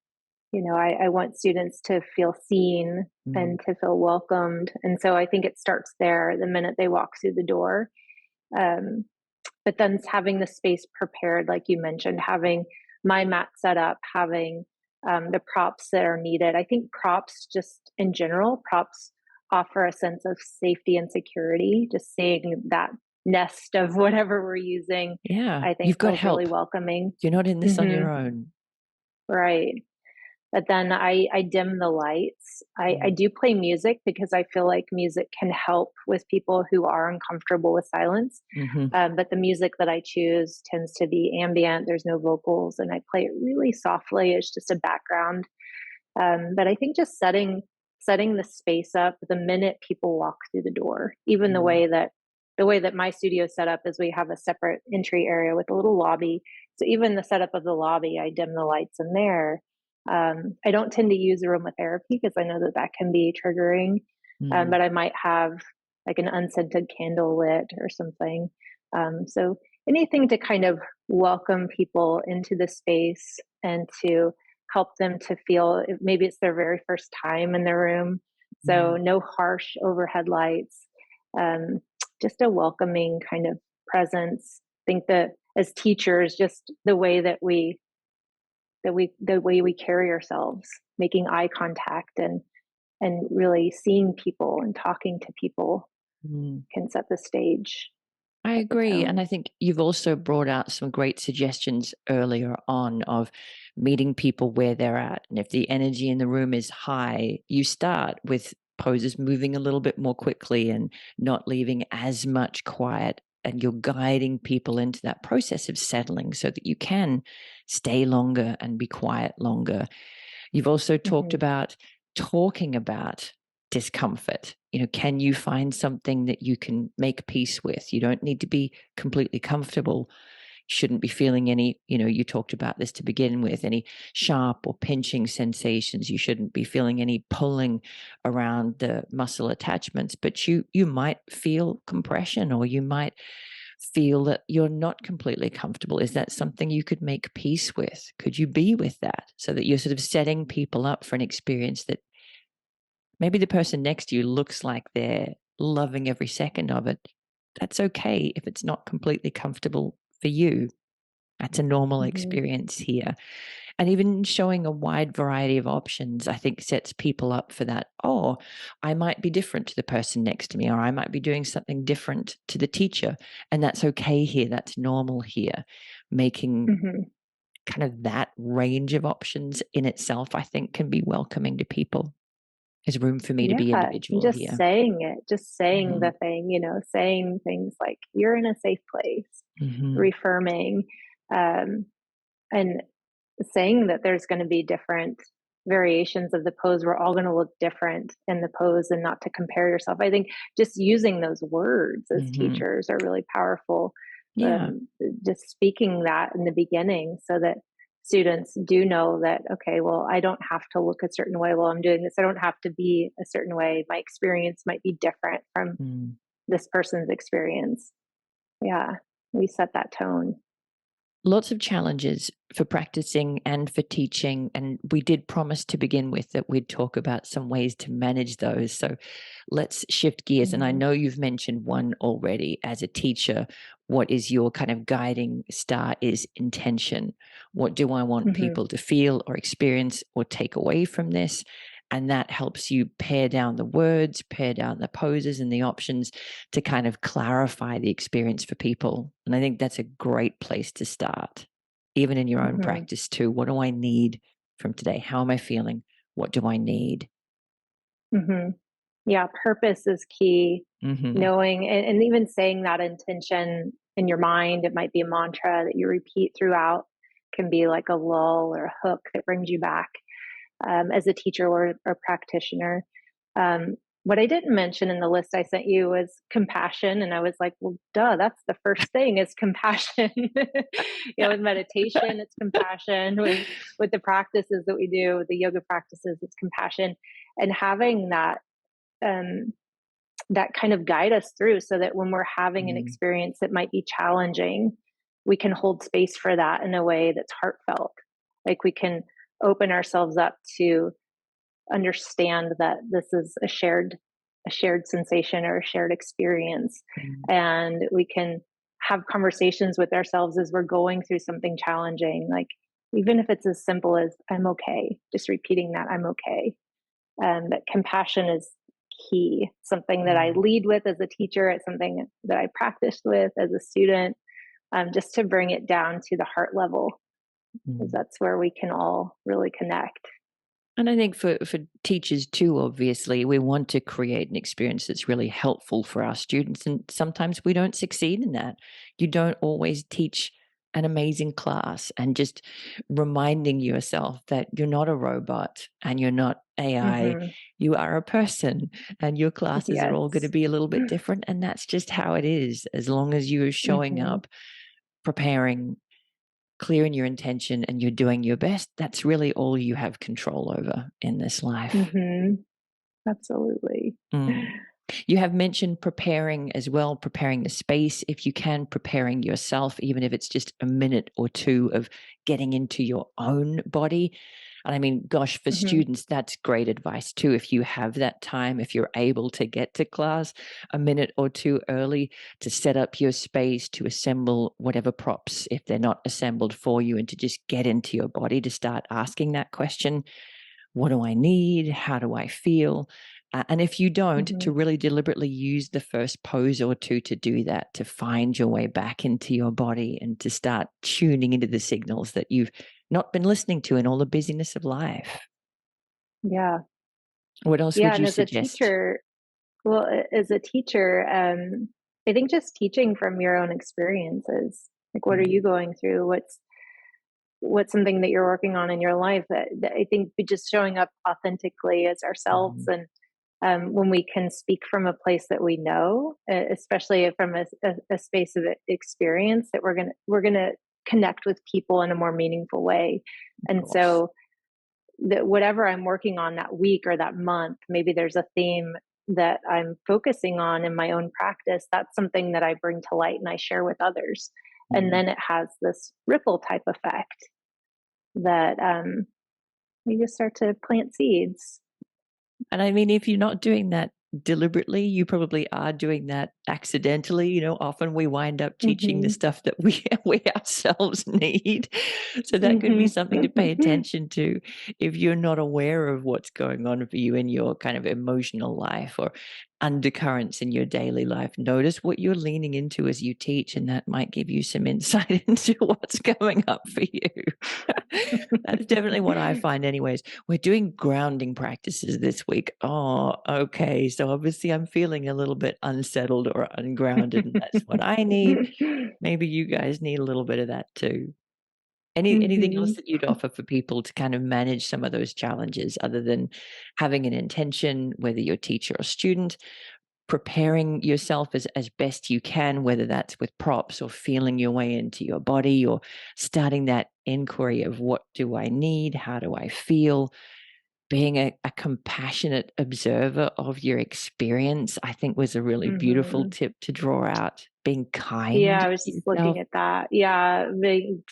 I want students to feel seen Mm, and to feel welcomed. And so I think it starts there the minute they walk through the door. Um, but then having the space prepared, like you mentioned, having my mat set up, having the props that are needed. I think props, just in general, props offer a sense of safety and security. Just seeing that nest of whatever we're using, yeah, I think you've got feels really help. welcoming. You're not in this on Hmm. your own. Right. But then I dim the lights. I Mm, do play music because I feel like music can help with people who are uncomfortable with silence. mhm, But the music that I choose tends to be ambient. There's no vocals, and I play it really softly. It's just a background. But I think just setting the space up the minute people walk through the door, even mm, the way that my studio is set up is we have a separate entry area with a little lobby. So even the setup of the lobby, I dim the lights in there. I don't tend to use aromatherapy because I know that that can be triggering, mm, but I might have like an unscented candle lit or something. So anything to kind of welcome people into the space and to help them to feel, maybe it's their very first time in the room. So mm. no harsh overhead lights, um, just a welcoming kind of presence. I think that as teachers, just the way we carry ourselves, making eye contact and really seeing people and talking to people Mm. can set the stage, I set the agree. And tone. I think you've also brought out some great suggestions earlier on of meeting people where they're at. And if the energy in the room is high, you start with poses moving a little bit more quickly and not leaving as much quiet. And you're guiding people into that process of settling so that you can stay longer and be quiet longer. You've also talked Mm-hmm. about talking about discomfort. Can you find something that you can make peace with? You don't need to be completely comfortable. Shouldn't be feeling any, you talked about this to begin with, any sharp or pinching sensations. You shouldn't be feeling any pulling around the muscle attachments, but you might feel compression, or you might feel that you're not completely comfortable. Is that something you could make peace with? Could you be with that so that you're sort of setting people up for an experience that maybe the person next to you looks like they're loving every second of it? That's okay if it's not completely comfortable for you. That's a normal Mm-hmm. experience here. And even showing a wide variety of options, I think sets people up for that. Oh, I might be different to the person next to me, or I might be doing something different to the teacher. And that's okay here. That's normal here. Making Mm-hmm. kind of that range of options in itself, I think, can be welcoming to people. There's room for me to be Yeah, and individual just here. saying it, just saying Hmm. the thing, saying things like "you're in a safe place," Hmm. reaffirming, um, and saying that there's going to be different variations of the pose. We're all going to look different in the pose, and not to compare yourself. I think just using those words as Hmm. teachers are really powerful. Yeah. Just speaking that in the beginning so that students do know that, okay, well, I don't have to look a certain way while I'm doing this. I don't have to be a certain way. My experience might be different from Mm. this person's experience. Yeah, we set that tone. Lots of challenges for practicing and for teaching. And we did promise to begin with that we'd talk about some ways to manage those. So let's shift gears. And I Mm-hmm. know you've mentioned one already. As a teacher, what is your kind of guiding star is intention. What do I want Mm-hmm. people to feel or experience or take away from this? And that helps you pare down the words, pare down the poses and the options to kind of clarify the experience for people. And I think that's a great place to start, even in your own Mm-hmm. practice too. What do I need from today? How am I feeling? What do I need? Mm-hmm. Yeah, purpose is key. Hmm. Knowing and even saying that intention in your mind, it might be a mantra that you repeat throughout, can be like a lull or a hook that brings you back as a teacher or practitioner. Um, what I didn't mention in the list I sent you was compassion. And I was like, well, duh, that's the first thing is compassion. With meditation, it's compassion. With the practices that we do, with the yoga practices, it's compassion. And having um, that kind of guide us through so that when we're having an Mm. experience that might be challenging, we can hold space for that in a way that's heartfelt. Like we can open ourselves up to understand that this is a shared sensation or a shared experience, Mm. and we can have conversations with ourselves as we're going through something challenging, like even if it's as simple as I'm okay, just repeating that I'm okay. That compassion is key, something that I Mm. lead with as a teacher, it's something that I practiced with as a student, just to bring it down to the heart level, because Mm. that's where we can all really connect. And I think for teachers too, obviously, we want to create an experience that's really helpful for our students. And sometimes we don't succeed in that. You don't always teach an amazing class, and just reminding yourself that you're not a robot and you're not AI. Hmm. You are a person, and your classes are all going to Yes. be a little bit different. And that's just how it is. As long as you're showing Hmm. up, preparing, clear in your intention, and you're doing your best, that's really all you have control over in this life. Hmm. Absolutely. Mm. You have mentioned preparing as well, preparing the space if you can, preparing yourself, even if it's just a minute or two of getting into your own body. And I mean, gosh, for Hmm. students, that's great advice too. If you have that time, if you're able to get to class a minute or two early to set up your space, to assemble whatever props, if they're not assembled for you, and to just get into your body to start asking that question: what do I need? How do I feel? And if you don't, Hmm. to really deliberately use the first pose or two to do that, to find your way back into your body and to start tuning into the signals that you've not been listening to in all the busyness of life. Yeah. What else Yeah. would And you as a suggest? teacher, well, as a teacher, I think just teaching from your own experiences, like what are Mm. you going through? What's something that you're working on in your life that I think just showing up authentically as ourselves, Mm. and when we can speak from a place that we know, especially from a space of experience, that we're gonna connect with people in a more meaningful way. Of And course. so that whatever I'm working on that week or that month, maybe there's a theme that I'm focusing on in my own practice. That's something that I bring to light and I share with others. And Mm. then it has this ripple type effect that we just start to plant seeds. And I mean, if you're not doing that deliberately, you probably are doing that accidentally. Often we wind up teaching the Hmm. stuff that we we ourselves need. So that could be Hmm. something to pay attention to if you're not aware of what's going on for you in your kind of emotional life or undercurrents in your daily life. Notice what you're leaning into as you teach, and that might give you some insight into what's coming up for you. That's definitely what I find anyways. We're doing grounding practices this week. Oh, okay. So obviously I'm feeling a little bit unsettled or ungrounded, and that's what I need. Maybe you guys need a little bit of that too. Anything else Hmm. that you'd offer for people to kind of manage some of those challenges other than having an intention, whether you're teacher or student, preparing yourself as best you can, whether that's with props or feeling your way into your body or starting that inquiry of what do I need? How do I feel? Being a compassionate observer of your experience, I think was a really beautiful Hmm. tip to draw out. Being Yeah, kind I was to just yourself. looking at that. Yeah,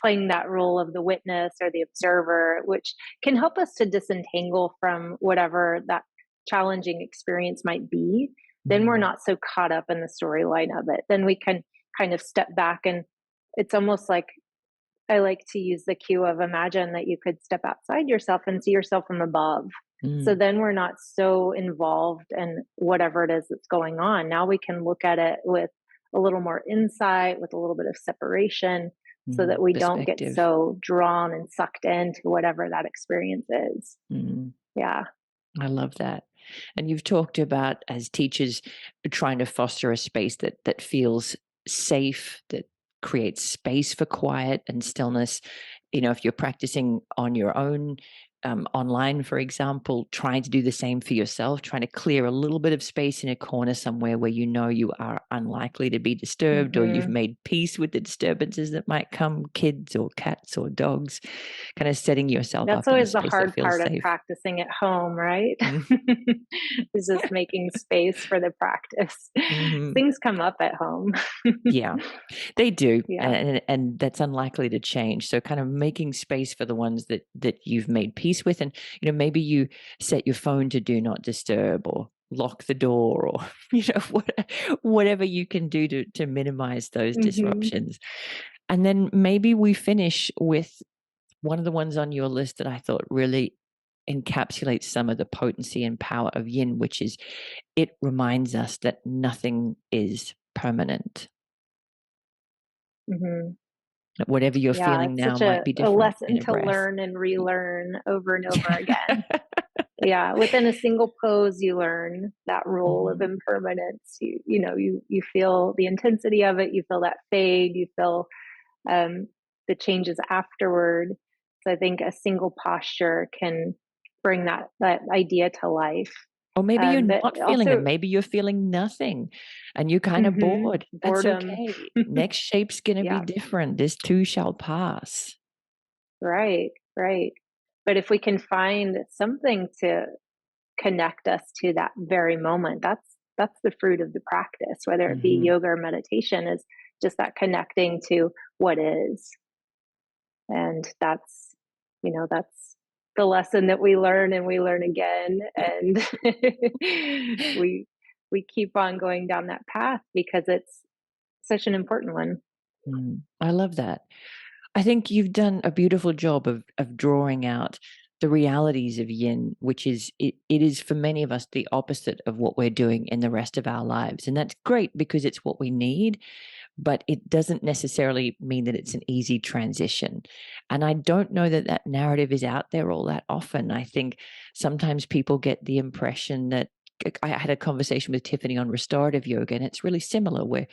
playing that role of the witness or the observer, which can help us to disentangle from whatever that challenging experience might be. Then we're Mm. not so caught up in the storyline of it. Then we can kind of step back, and it's almost like I like to use the cue of imagine that you could step outside yourself and see yourself from above. So Mm. then we're not so involved in whatever it is that's going on. Now we can look at it with a little more insight, with a little bit of separation, so Mm. that we don't get Perspective. so drawn and sucked into whatever that experience is. Mm. Yeah. I love that. And you've talked about, as teachers, trying to foster a space that feels safe, that creates space for quiet and stillness. If you're practicing on your own, online, for example, trying to do the same for yourself, trying to clear a little bit of space in a corner somewhere where you know you are unlikely to be disturbed, or you've Mm-hmm. made peace with the disturbances that might come, kids or cats or dogs, kind of setting yourself That's up in a always the space that hard feels part of safe. practicing at home, right? Mm. Is just making space for the practice. Mhm. Things come up at home. Yeah, they do, Yeah. and that's unlikely to change. So, kind of making space for the ones that you've made peace with, and maybe you set your phone to do not disturb, or lock the door, or whatever you can do to minimize those Mm-hmm. disruptions. And then maybe we finish with one of the ones on your list that I thought really encapsulates some of the potency and power of yin, which is it reminds us that nothing is permanent. Mm-hmm. Whatever you're Yeah, feeling it's now such might be a different in lesson a to breath. learn and relearn over and over Yeah. again. Yeah, within a single pose, you learn that rule of Mhm. impermanence. You feel the intensity of it. You feel that fade. You feel um, the changes afterward. So I think a single posture can bring that idea to life. Or maybe you're But not feeling it. also, Maybe you're feeling nothing and you're kind of bored. That's boredom. okay. Next shape's gonna be Yeah, different. This too shall pass. right, right. But if we can find something to connect us to that very moment, that's the fruit of the practice, whether it be Mhm. yoga or meditation, is just that connecting to what is. And that's the lesson that we learn and we learn again, and we we keep on going down that path because it's such an important one. I love that. I think you've done a beautiful job of drawing out the realities of yin, which is it is for many of us the opposite of what we're doing in the rest of our lives. And that's great because it's what we need, but it doesn't necessarily mean that it's an easy transition. And I don't know that that narrative is out there all that often. I think sometimes people get the impression that I had a conversation with Tiffany on restorative yoga, and it's really similar, where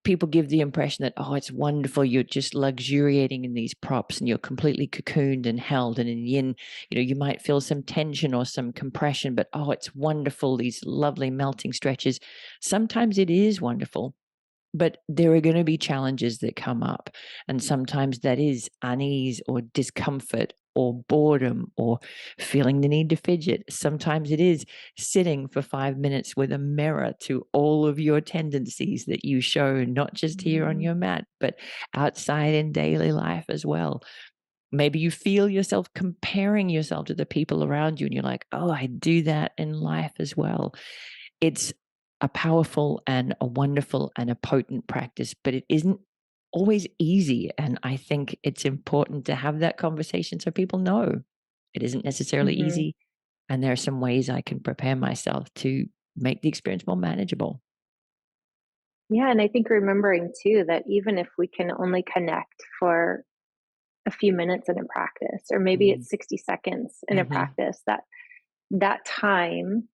people give the impression that, oh, it's wonderful, you're just luxuriating in these props and you're completely cocooned and held. And in yin, you might feel some tension or some compression, but oh, it's wonderful, these lovely melting stretches. Sometimes it is wonderful, but there are going to be challenges that come up. And sometimes that is unease or discomfort or boredom or feeling the need to fidget. Sometimes it is sitting for 5 minutes with a mirror to all of your tendencies that you show, not just here on Mhm. your mat, but outside in daily life as well. Maybe you feel yourself comparing yourself to the people around you, and you're like, oh, I do that in life as well. It's a powerful and a wonderful and a potent practice, but it isn't always easy. And I think it's important to have that conversation so people know it isn't necessarily Mhm. easy. And there are some ways I can prepare myself to make the experience more manageable. Yeah, and I think remembering too that even if we can only connect for a few minutes in a practice, or maybe Mm. it's 60 seconds in a Hmm. practice, that time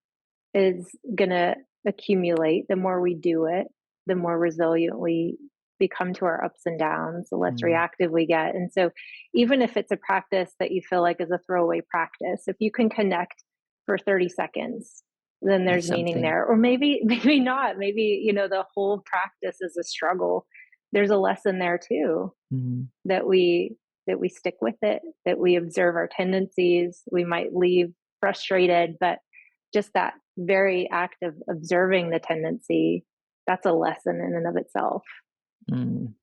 is going to accumulate. The more we do it, the more resilient we become to our ups and downs, the less Mm. reactive we get. And so, even if it's a practice that you feel like is a throwaway practice, if you can connect for 30 seconds, then That's there's meaning something. there. Or maybe, maybe not. Maybe, the whole practice is a struggle. There's a lesson there too, Mm. that we stick with it, that we observe our tendencies. We might leave frustrated, but just that very act of observing the tendency, that's a lesson in and of itself. Mm.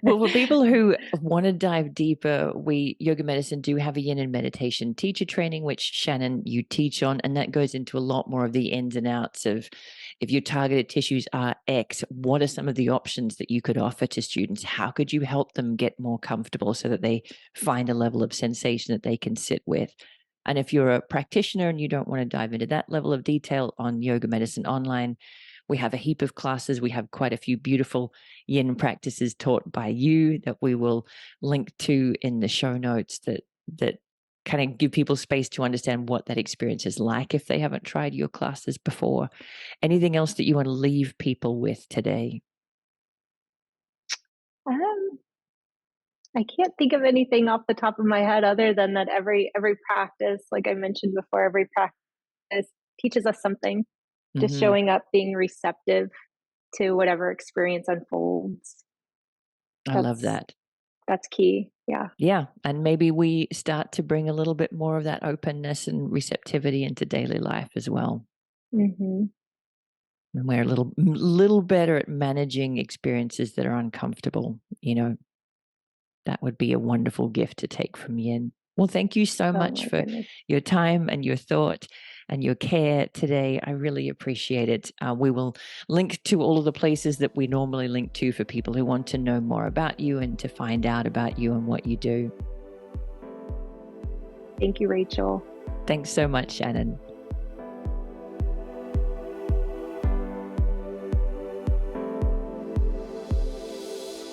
Well, for people who want to dive deeper, we Yoga Medicine do have a yin and meditation teacher training, which Shannon, you teach on, and that goes into a lot more of the ins and outs of, if your targeted tissues are X, what are some of the options that you could offer to students? How could you help them get more comfortable so that they find a level of sensation that they can sit with? And if you're a practitioner and you don't want to dive into that level of detail, on Yoga Medicine Online, we have a heap of classes. We have quite a few beautiful yin practices taught by you that we will link to in the show notes, that kind of give people space to understand what that experience is like if they haven't tried your classes before. Anything else that you want to leave people with today? Um, I can't think of anything off the top of my head other than that every practice, like I mentioned before, every practice teaches us something. Just Mm-hmm. showing up, being receptive to whatever experience unfolds. I love That's that. that's key. Yeah. Yeah. And maybe we start to bring a little bit more of that openness and receptivity into daily life as well. Hmm. And we're a little better at managing experiences that are uncomfortable. That would be a wonderful gift to take from Yin. Well, thank you so Oh much my for goodness. your time and your thought and your care today. I really appreciate it. We will link to all of the places that we normally link to for people who want to know more about you and to find out about you and what you do. Thank you, Rachel. Thanks so much, Shannon.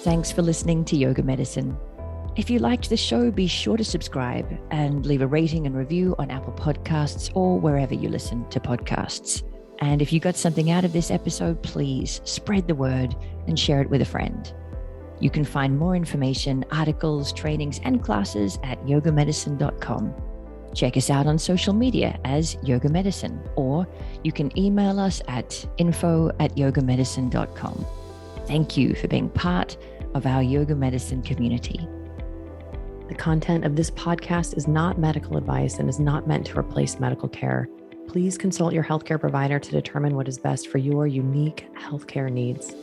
Thanks for listening to Yoga Medicine. If you liked the show, be sure to subscribe and leave a rating and review on Apple Podcasts or wherever you listen to podcasts. And if you got something out of this episode, please spread the word and share it with a friend. You can find more information, articles, trainings, and classes at yogamedicine.com. Check us out on social media as Yoga Medicine, or you can email us at info@yogamedicine.com. Thank you for being part of our Yoga Medicine community. The content of this podcast is not medical advice and is not meant to replace medical care. Please consult your healthcare provider to determine what is best for your unique healthcare needs.